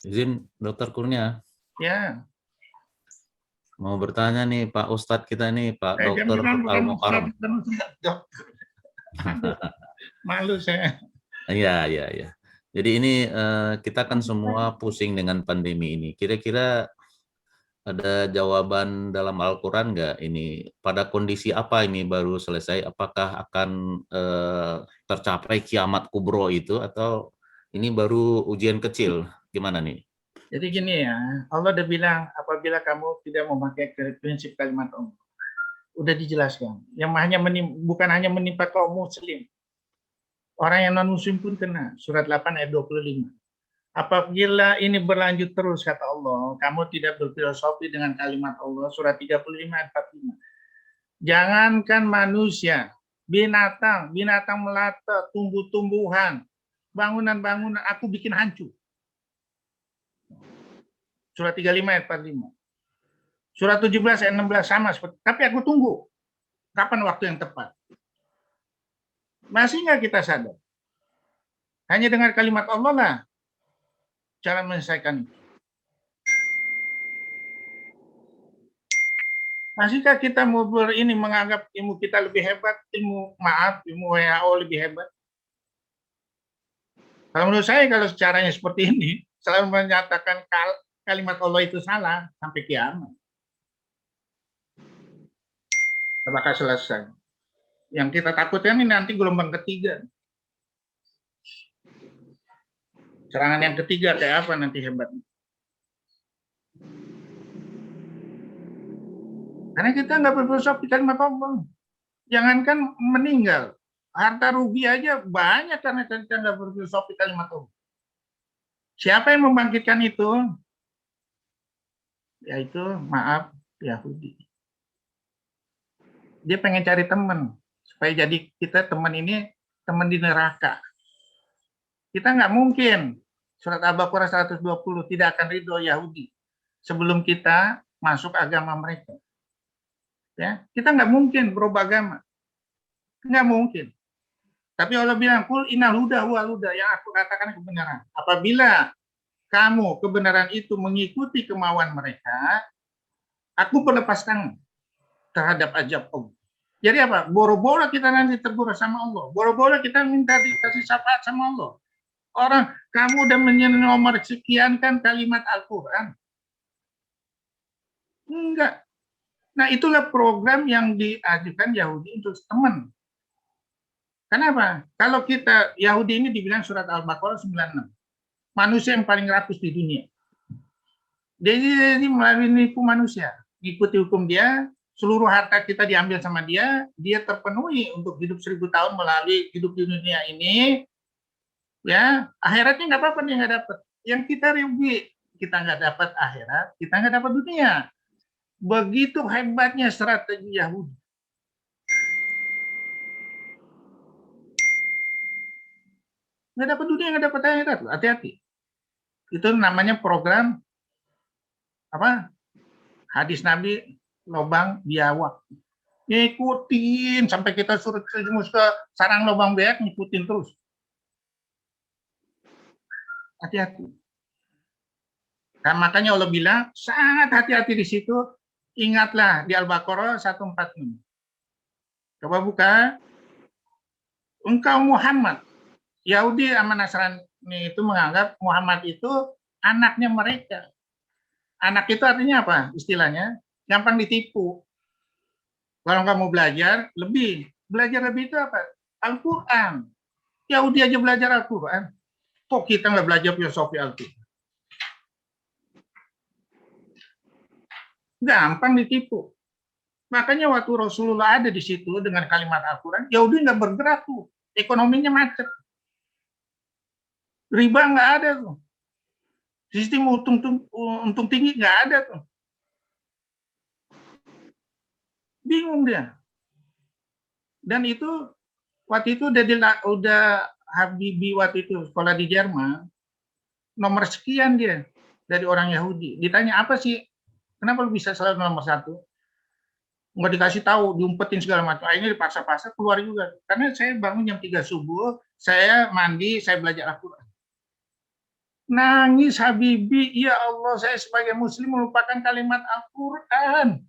Izin Dokter Kurnia, ya. mau bertanya nih Pak Ustadz kita nih, Pak Dokter Jangan bukan Al-Mukarram. dokter. Malu saya. Iya, iya, iya. Jadi ini kita kan semua pusing dengan pandemi ini. Kira-kira ada jawaban dalam Al-Quran nggak ini? Pada kondisi apa ini baru selesai? Apakah akan tercapai kiamat kubro itu atau ini baru ujian kecil? Gimana nih? Jadi gini ya, Allah udah bilang apabila kamu tidak memakai prinsip kalimat Allah, udah dijelaskan. Yang bukan hanya menimpa kaum muslim, orang yang non muslim pun kena. Surat 8 ayat 25. Apabila ini berlanjut terus, kata Allah, kamu tidak berfilosofi dengan kalimat Allah, surat 35 ayat 45. Jangankan manusia, binatang melata, tumbuh-tumbuhan, bangunan-bangunan, aku bikin hancur. Surat 35 ayat 45. Surat 17 ayat 16 sama seperti, tapi aku tunggu. Kapan waktu yang tepat? Masih nggak kita sadar? Hanya dengan kalimat Allah lah cara menyelesaikan itu. Masihkah kita mau menganggap ilmu kita lebih hebat, ilmu WHO lebih hebat? Kalau menurut saya kalau caranya seperti ini, selalu menyatakan kalimat Allah itu salah sampai kiamat. Apakah selesai? Yang kita takutkan ini nanti gelombang ketiga. Serangan yang ketiga kayak apa nanti hebatnya? Karena kita nggak berfilosofi kalimat Allah. Jangankan meninggal, harta rugi aja banyak karena kita nggak berfilosofi kalimat Allah. Siapa yang membangkitkan itu? Yaitu Yahudi. Dia pengen cari teman supaya jadi kita teman ini teman di neraka. Kita nggak mungkin. Surat Al-Baqarah 120 tidak akan ridho Yahudi sebelum kita masuk agama mereka. Ya, kita nggak mungkin berubah agama, nggak mungkin. Tapi Allah bilang, kul innal huda huwal huda, yang aku katakan kebenaran. Apabila kamu kebenaran itu mengikuti kemauan mereka, aku berlepas tangan terhadap ajab Allah. Jadi apa? Boro-boro kita nanti tegur sama Allah. Boro-boro kita minta dikasih syafaat sama Allah. Orang kamu udah menomor sekian kan kalimat Al-Quran. Enggak. Nah itulah program yang diajukan Yahudi untuk teman. Kenapa? Kalau kita, Yahudi ini dibilang surat Al-Baqarah 96. Manusia yang paling rakus di dunia. Jadi melalui nipu manusia. Ikuti hukum dia, seluruh harta kita diambil sama dia, dia terpenuhi untuk hidup 1000 tahun melalui hidup di dunia ini. Ya, akhiratnya nggak apa-apa, dia nggak dapat. Yang kita rugi, kita nggak dapat akhirat, kita nggak dapat dunia. Begitu hebatnya strategi Yahudi. Nggak dapat dunia, nggak dapat akhirat. Hati-hati. Itu namanya program apa? Hadis Nabi lobang biawak. Ngikutin sampai kita suruh ke sarang lobang biawak, ngikutin terus. Hati-hati. Nah, makanya Allah bilang sangat hati-hati di situ. Ingatlah di Al-Baqarah 146. Coba buka. Engkau Muhammad. Yahudi sama Nasrani itu menganggap Muhammad itu anaknya mereka. Anak itu artinya apa? Istilahnya gampang ditipu. Kalau kamu belajar lebih itu apa? Al-Quran. Yahudi aja belajar Al-Quran. Kok kita nggak belajar filosofi Al-Quran? Gampang ditipu. Makanya waktu Rasulullah ada di situ dengan kalimat Al-Quran, Yahudi nggak bergerak tuh. Ekonominya macet. Riba nggak ada tuh. Sistem untung tinggi nggak ada tuh. Bingung dia. Dan itu waktu itu udah Habibie waktu itu sekolah di Jerman, nomor sekian dia dari orang Yahudi. Ditanya apa sih? Kenapa lu bisa selalu nomor 1? Nggak dikasih tahu, diumpetin segala macam. Akhirnya dipaksa-paksa keluar juga. Karena saya bangun jam 3 subuh, saya mandi, saya belajar Al-Quran. Nangis Habibie, ya Allah, saya sebagai muslim melupakan kalimat Al-Quran.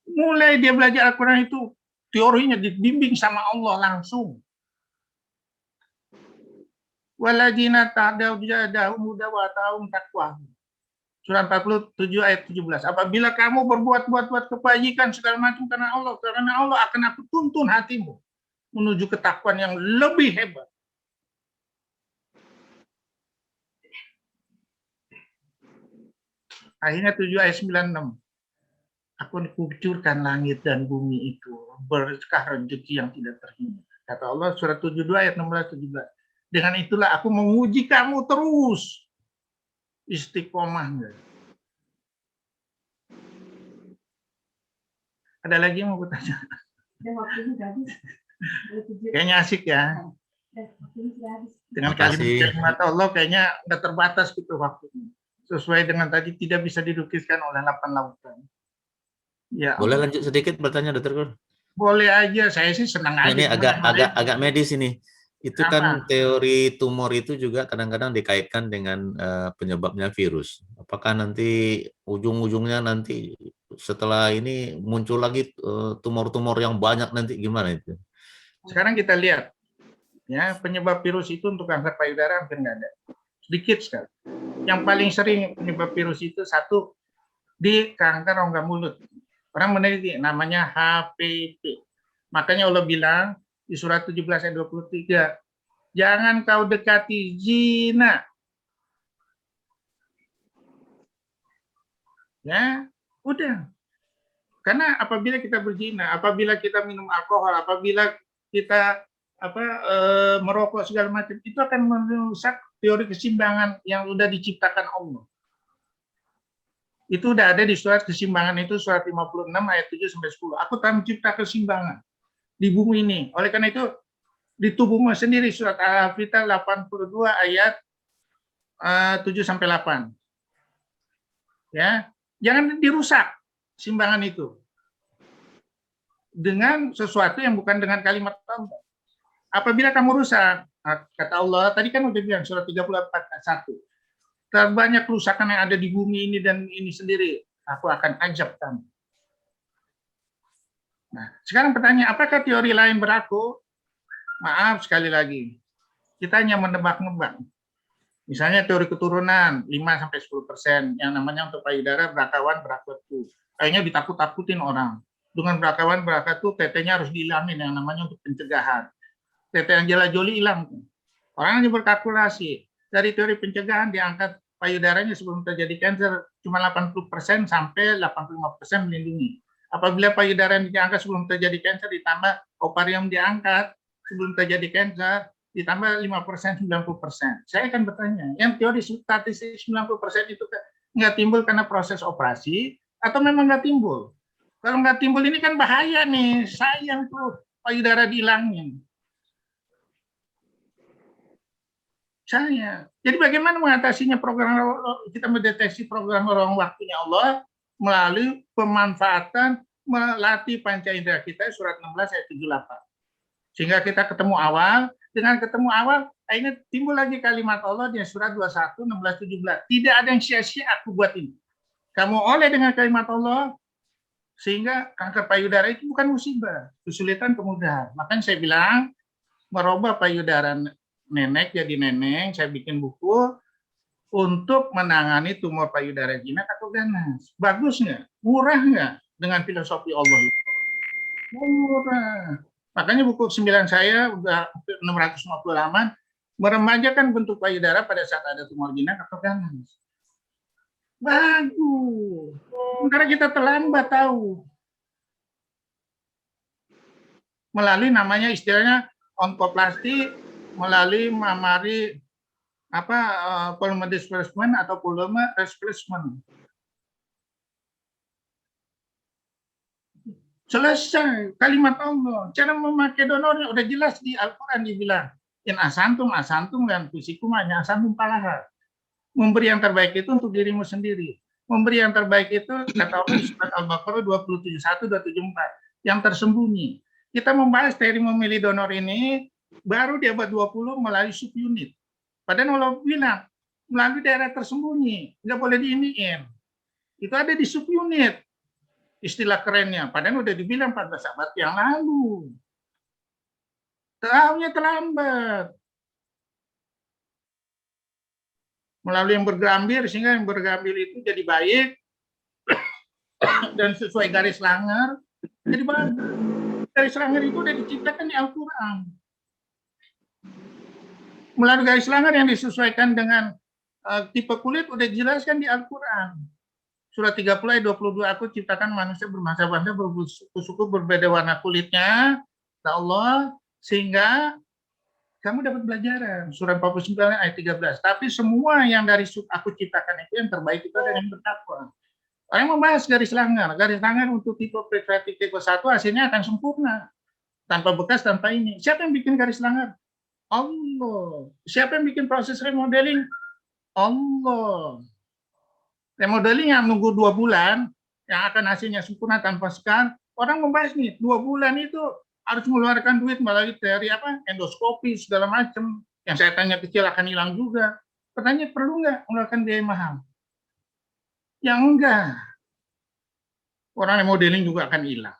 Mulai dia belajar Al-Quran itu, teorinya dibimbing sama Allah langsung. Waladina ta'daw jadahum muda wa ta'um taqwa. Surah 47 ayat 17. Apabila kamu berbuat kebajikan segala macam karena Allah akan aku tuntun hatimu menuju ketakwaan yang lebih hebat. Akhirnya 7 ayat 96. Aku kucurkan langit dan bumi itu berkah rezeki yang tidak terhingga. Kata Allah surah 72 ayat 16-17. Dengan itulah aku menguji kamu terus. Istiqomah enggak? Ada lagi yang mau bertanya? Kayaknya asik ya. Dengan kalimat Allah kayaknya nggak terbatas gitu waktunya. Sesuai dengan tadi tidak bisa dilukiskan oleh 8 lautan. Ya. Boleh lanjut sedikit bertanya, Dokter? Boleh aja, saya sih senang aja. Ini agak medis ini. Itu kan teori tumor itu juga kadang-kadang dikaitkan dengan penyebabnya virus. Apakah nanti ujung-ujungnya nanti setelah ini muncul lagi tumor-tumor yang banyak nanti gimana itu? Sekarang kita lihat ya, penyebab virus itu untuk kanker payudara hampir nggak ada. Sedikit sekali. Yang paling sering penyebab virus itu satu di kanker rongga mulut. Orang meneliti namanya HPV. Makanya Allah bilang di surat 17 ayat 23, jangan kau dekati zina. Ya, udah. Karena apabila kita berzina, apabila kita minum alkohol, apabila kita merokok segala macam, itu akan merusak teori keseimbangan yang sudah diciptakan Allah. Itu udah ada di surat keseimbangan itu, surat 56 ayat 7 sampai 10. Aku telah mencipta keseimbangan di bumi ini. Oleh karena itu di tubuhmu sendiri, surat Al-Fatihah 82 ayat 7 sampai 8. Ya, jangan dirusak keseimbangan itu dengan sesuatu yang bukan dengan kalimat Allah. Apabila kamu rusak, kata Allah tadi kan udah bilang surat 34 ayat 1. Terbanyak kerusakan yang ada di bumi ini dan ini sendiri, aku akan ajab kamu. Nah, sekarang pertanyaan, apakah teori lain berlaku? Maaf sekali lagi, kita hanya menebak-nebak. Misalnya teori keturunan 5-10%, yang namanya untuk payudara berakawan berakatu. Kayaknya ditakut-takutin orang. Dengan berakawan berakatu, tetenya harus dihilangin, yang namanya untuk pencegahan. Tete Angela Jolie hilang. Orang hanya berkalkulasi. Dari teori pencegahan diangkat payudaranya sebelum terjadi kanker cuma 80% sampai 85% melindungi. Apabila payudara yang diangkat sebelum terjadi kanker ditambah ovarium diangkat sebelum terjadi kanker ditambah 5%, 90%. Saya akan bertanya, yang teori statistik 90% itu nggak timbul karena proses operasi atau memang nggak timbul? Kalau nggak timbul ini kan bahaya nih, sayang tuh payudara dihilangin. Saya. Jadi bagaimana mengatasinya? Program kita mendeteksi program ruang waktunya Allah melalui pemanfaatan melatih panca indera kita, surat 16 ayat 78. Sehingga kita ketemu awal, dengan ketemu awal Akhirnya timbul lagi kalimat Allah di surat 21, 16, 17. Tidak ada yang sia-sia aku buat ini. Kamu oleh dengan kalimat Allah, sehingga kanker payudara itu bukan musibah, kesulitan kemudahan. Makanya saya bilang, merubah payudara nenek jadi neneng, saya bikin buku untuk menangani tumor payudara jinak atau ganas. Bagus nggak? Murah nggak dengan filosofi Allah? Murah. Makanya buku 9 saya udah 650 halaman meremajakan bentuk payudara pada saat ada tumor jinak atau ganas. Bagus. Karena kita terlambat tahu. Melalui namanya istilahnya onkoplasti, melalui mamari volume displacement atau volume replacement. Selesai kalimat Allah. Cara memakai donornya udah jelas di Al-Quran dibilang. In asantum dan fisikum hanya asantum palaha. Memberi yang terbaik itu untuk dirimu sendiri. Memberi yang terbaik itu kata Allah di surat Al-Baqarah 27:1, 274 yang tersembunyi. Kita membahas teori memilih donor ini baru di abad 20 melalui subunit. Padahal Allah bilang melalui daerah tersembunyi, nggak boleh diiniin. Itu ada di subunit. Istilah kerennya. Padahal udah dibilang 14 abad yang lalu. Tahunya terlambat. Melalui yang bergambir, sehingga yang bergambir itu jadi baik dan sesuai garis langgar, jadi bagus. Garis langgar itu sudah diciptakan di Al-Quran. Melalui garis langgar yang disesuaikan dengan tipe kulit sudah dijelaskan di Al-Quran. Surat 30 ayat 22, aku ciptakan manusia bermacam-macam, bersuku, berbeda warna kulitnya, kata Allah, sehingga kamu dapat pelajaran. Surat 49 ayat 13. Tapi semua yang dari aku ciptakan itu yang terbaik itu ada yang bertakwa. Orang membahas garis langgar untuk tipe preferensi tipe 1 hasilnya akan sempurna. Tanpa bekas, tanpa ini. Siapa yang bikin garis langgar? Allah. Siapa yang bikin proses remodeling? Allah. Remodeling yang nunggu 2 bulan, yang akan hasilnya sempurna tanpa scan. Orang membahas nih, 2 bulan itu harus mengeluarkan duit melalui teori endoskopi segala macam. Yang saya tanya kecil akan hilang juga. Pertanyaan, perlu nggak mengeluarkan biaya mahal? Yang enggak. Orang remodeling juga akan hilang.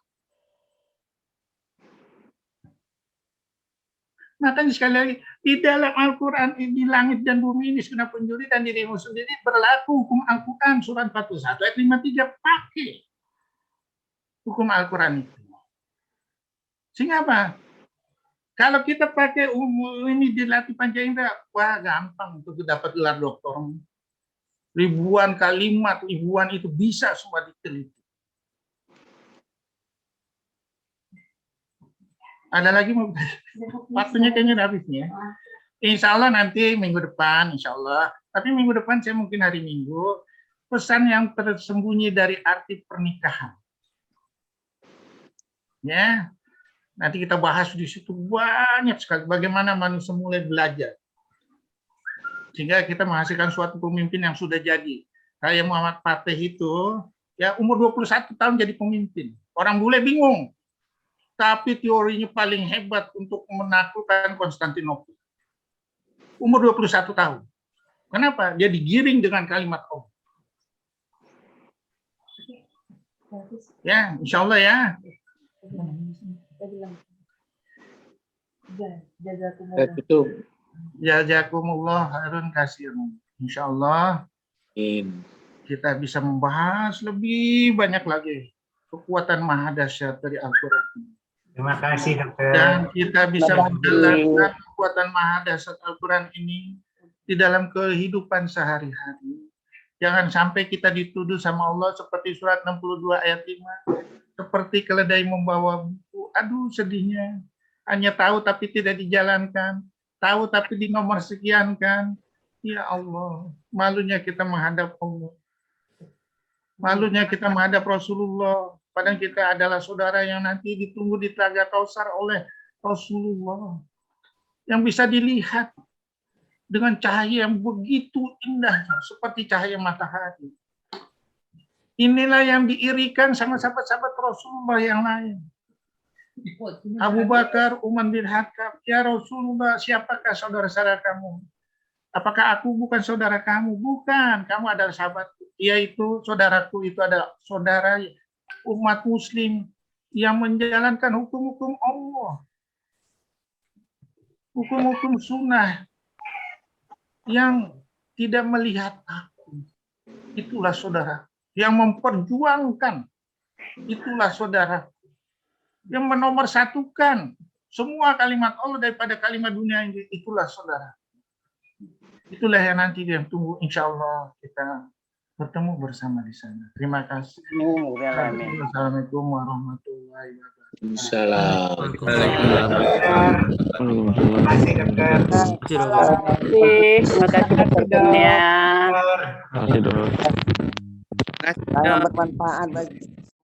Makanya sekali lagi, di dalam Al-Quran, di langit dan bumi ini, segenap penjuri dan dirimu sendiri, berlaku hukum Al-Quran, surat 41, ayat 53, pakai hukum Al-Quran itu. Sehingga apa? Kalau kita pakai ini dilatih panca indera, wah gampang untuk dapat gelar doktor. Ribuan kalimat, ribuan itu bisa semua diteliti. Ada lagi waktunya kayaknya habis nih ya. Insya Allah nanti minggu depan, insya Allah. Tapi minggu depan saya mungkin hari Minggu, pesan yang tersembunyi dari arti pernikahan. Ya. Nanti kita bahas di situ banyak sekali bagaimana manusia mulai belajar. Sehingga kita menghasilkan suatu pemimpin yang sudah jadi. Kayak Muhammad Fatih itu, ya umur 21 tahun jadi pemimpin. Orang bule bingung. Tapi teorinya paling hebat untuk menaklukkan Konstantinopel. Umur 21 tahun. Kenapa? Dia digiring dengan kalimat Allah. Ya, insya Allah ya. Jazakumullah khairan katsiran. Insyaallah kita bisa membahas lebih banyak lagi kekuatan maha dahsyat dari Al-Quran. Terima kasih, Dokter. Dan kita bisa menjalankan kekuatan maha dahsyat Al-Quran ini di dalam kehidupan sehari-hari. Jangan sampai kita dituduh sama Allah seperti surat 62 ayat 5. Seperti keledai membawa buku. Aduh sedihnya. Hanya tahu tapi tidak dijalankan. Tahu tapi di nomor sekian kan. Ya Allah. Malunya kita menghadap Allah. Malunya kita menghadap Rasulullah. Padahal kita adalah saudara yang nanti ditunggu di Telaga Kausar oleh Rasulullah. Yang bisa dilihat dengan cahaya yang begitu indah. Seperti cahaya matahari. Inilah yang diirikan sama sahabat-sahabat Rasulullah yang lain. Abu Bakar, Umar bin Khattab, ya Rasulullah, siapakah saudara-saudara kamu? Apakah aku bukan saudara kamu? Bukan, kamu adalah sahabatku. Yaitu saudaraku itu adalah saudara umat muslim yang menjalankan hukum-hukum Allah. Hukum-hukum sunnah yang tidak melihat aku. Itulah saudara. Yang memperjuangkan. Itulah saudara. Yang menomorsatukan semua kalimat Allah daripada kalimat dunia ini. Itulah saudara. Itulah yang nanti yang tunggu, insya Allah kita bertemu bersama di sana. Terima kasih. Assalamualaikum warahmatullahi wabarakatuh. Salam. Terima kasih dokter. Terima kasih dokternya. Dokter. Sangat bermanfaat bagi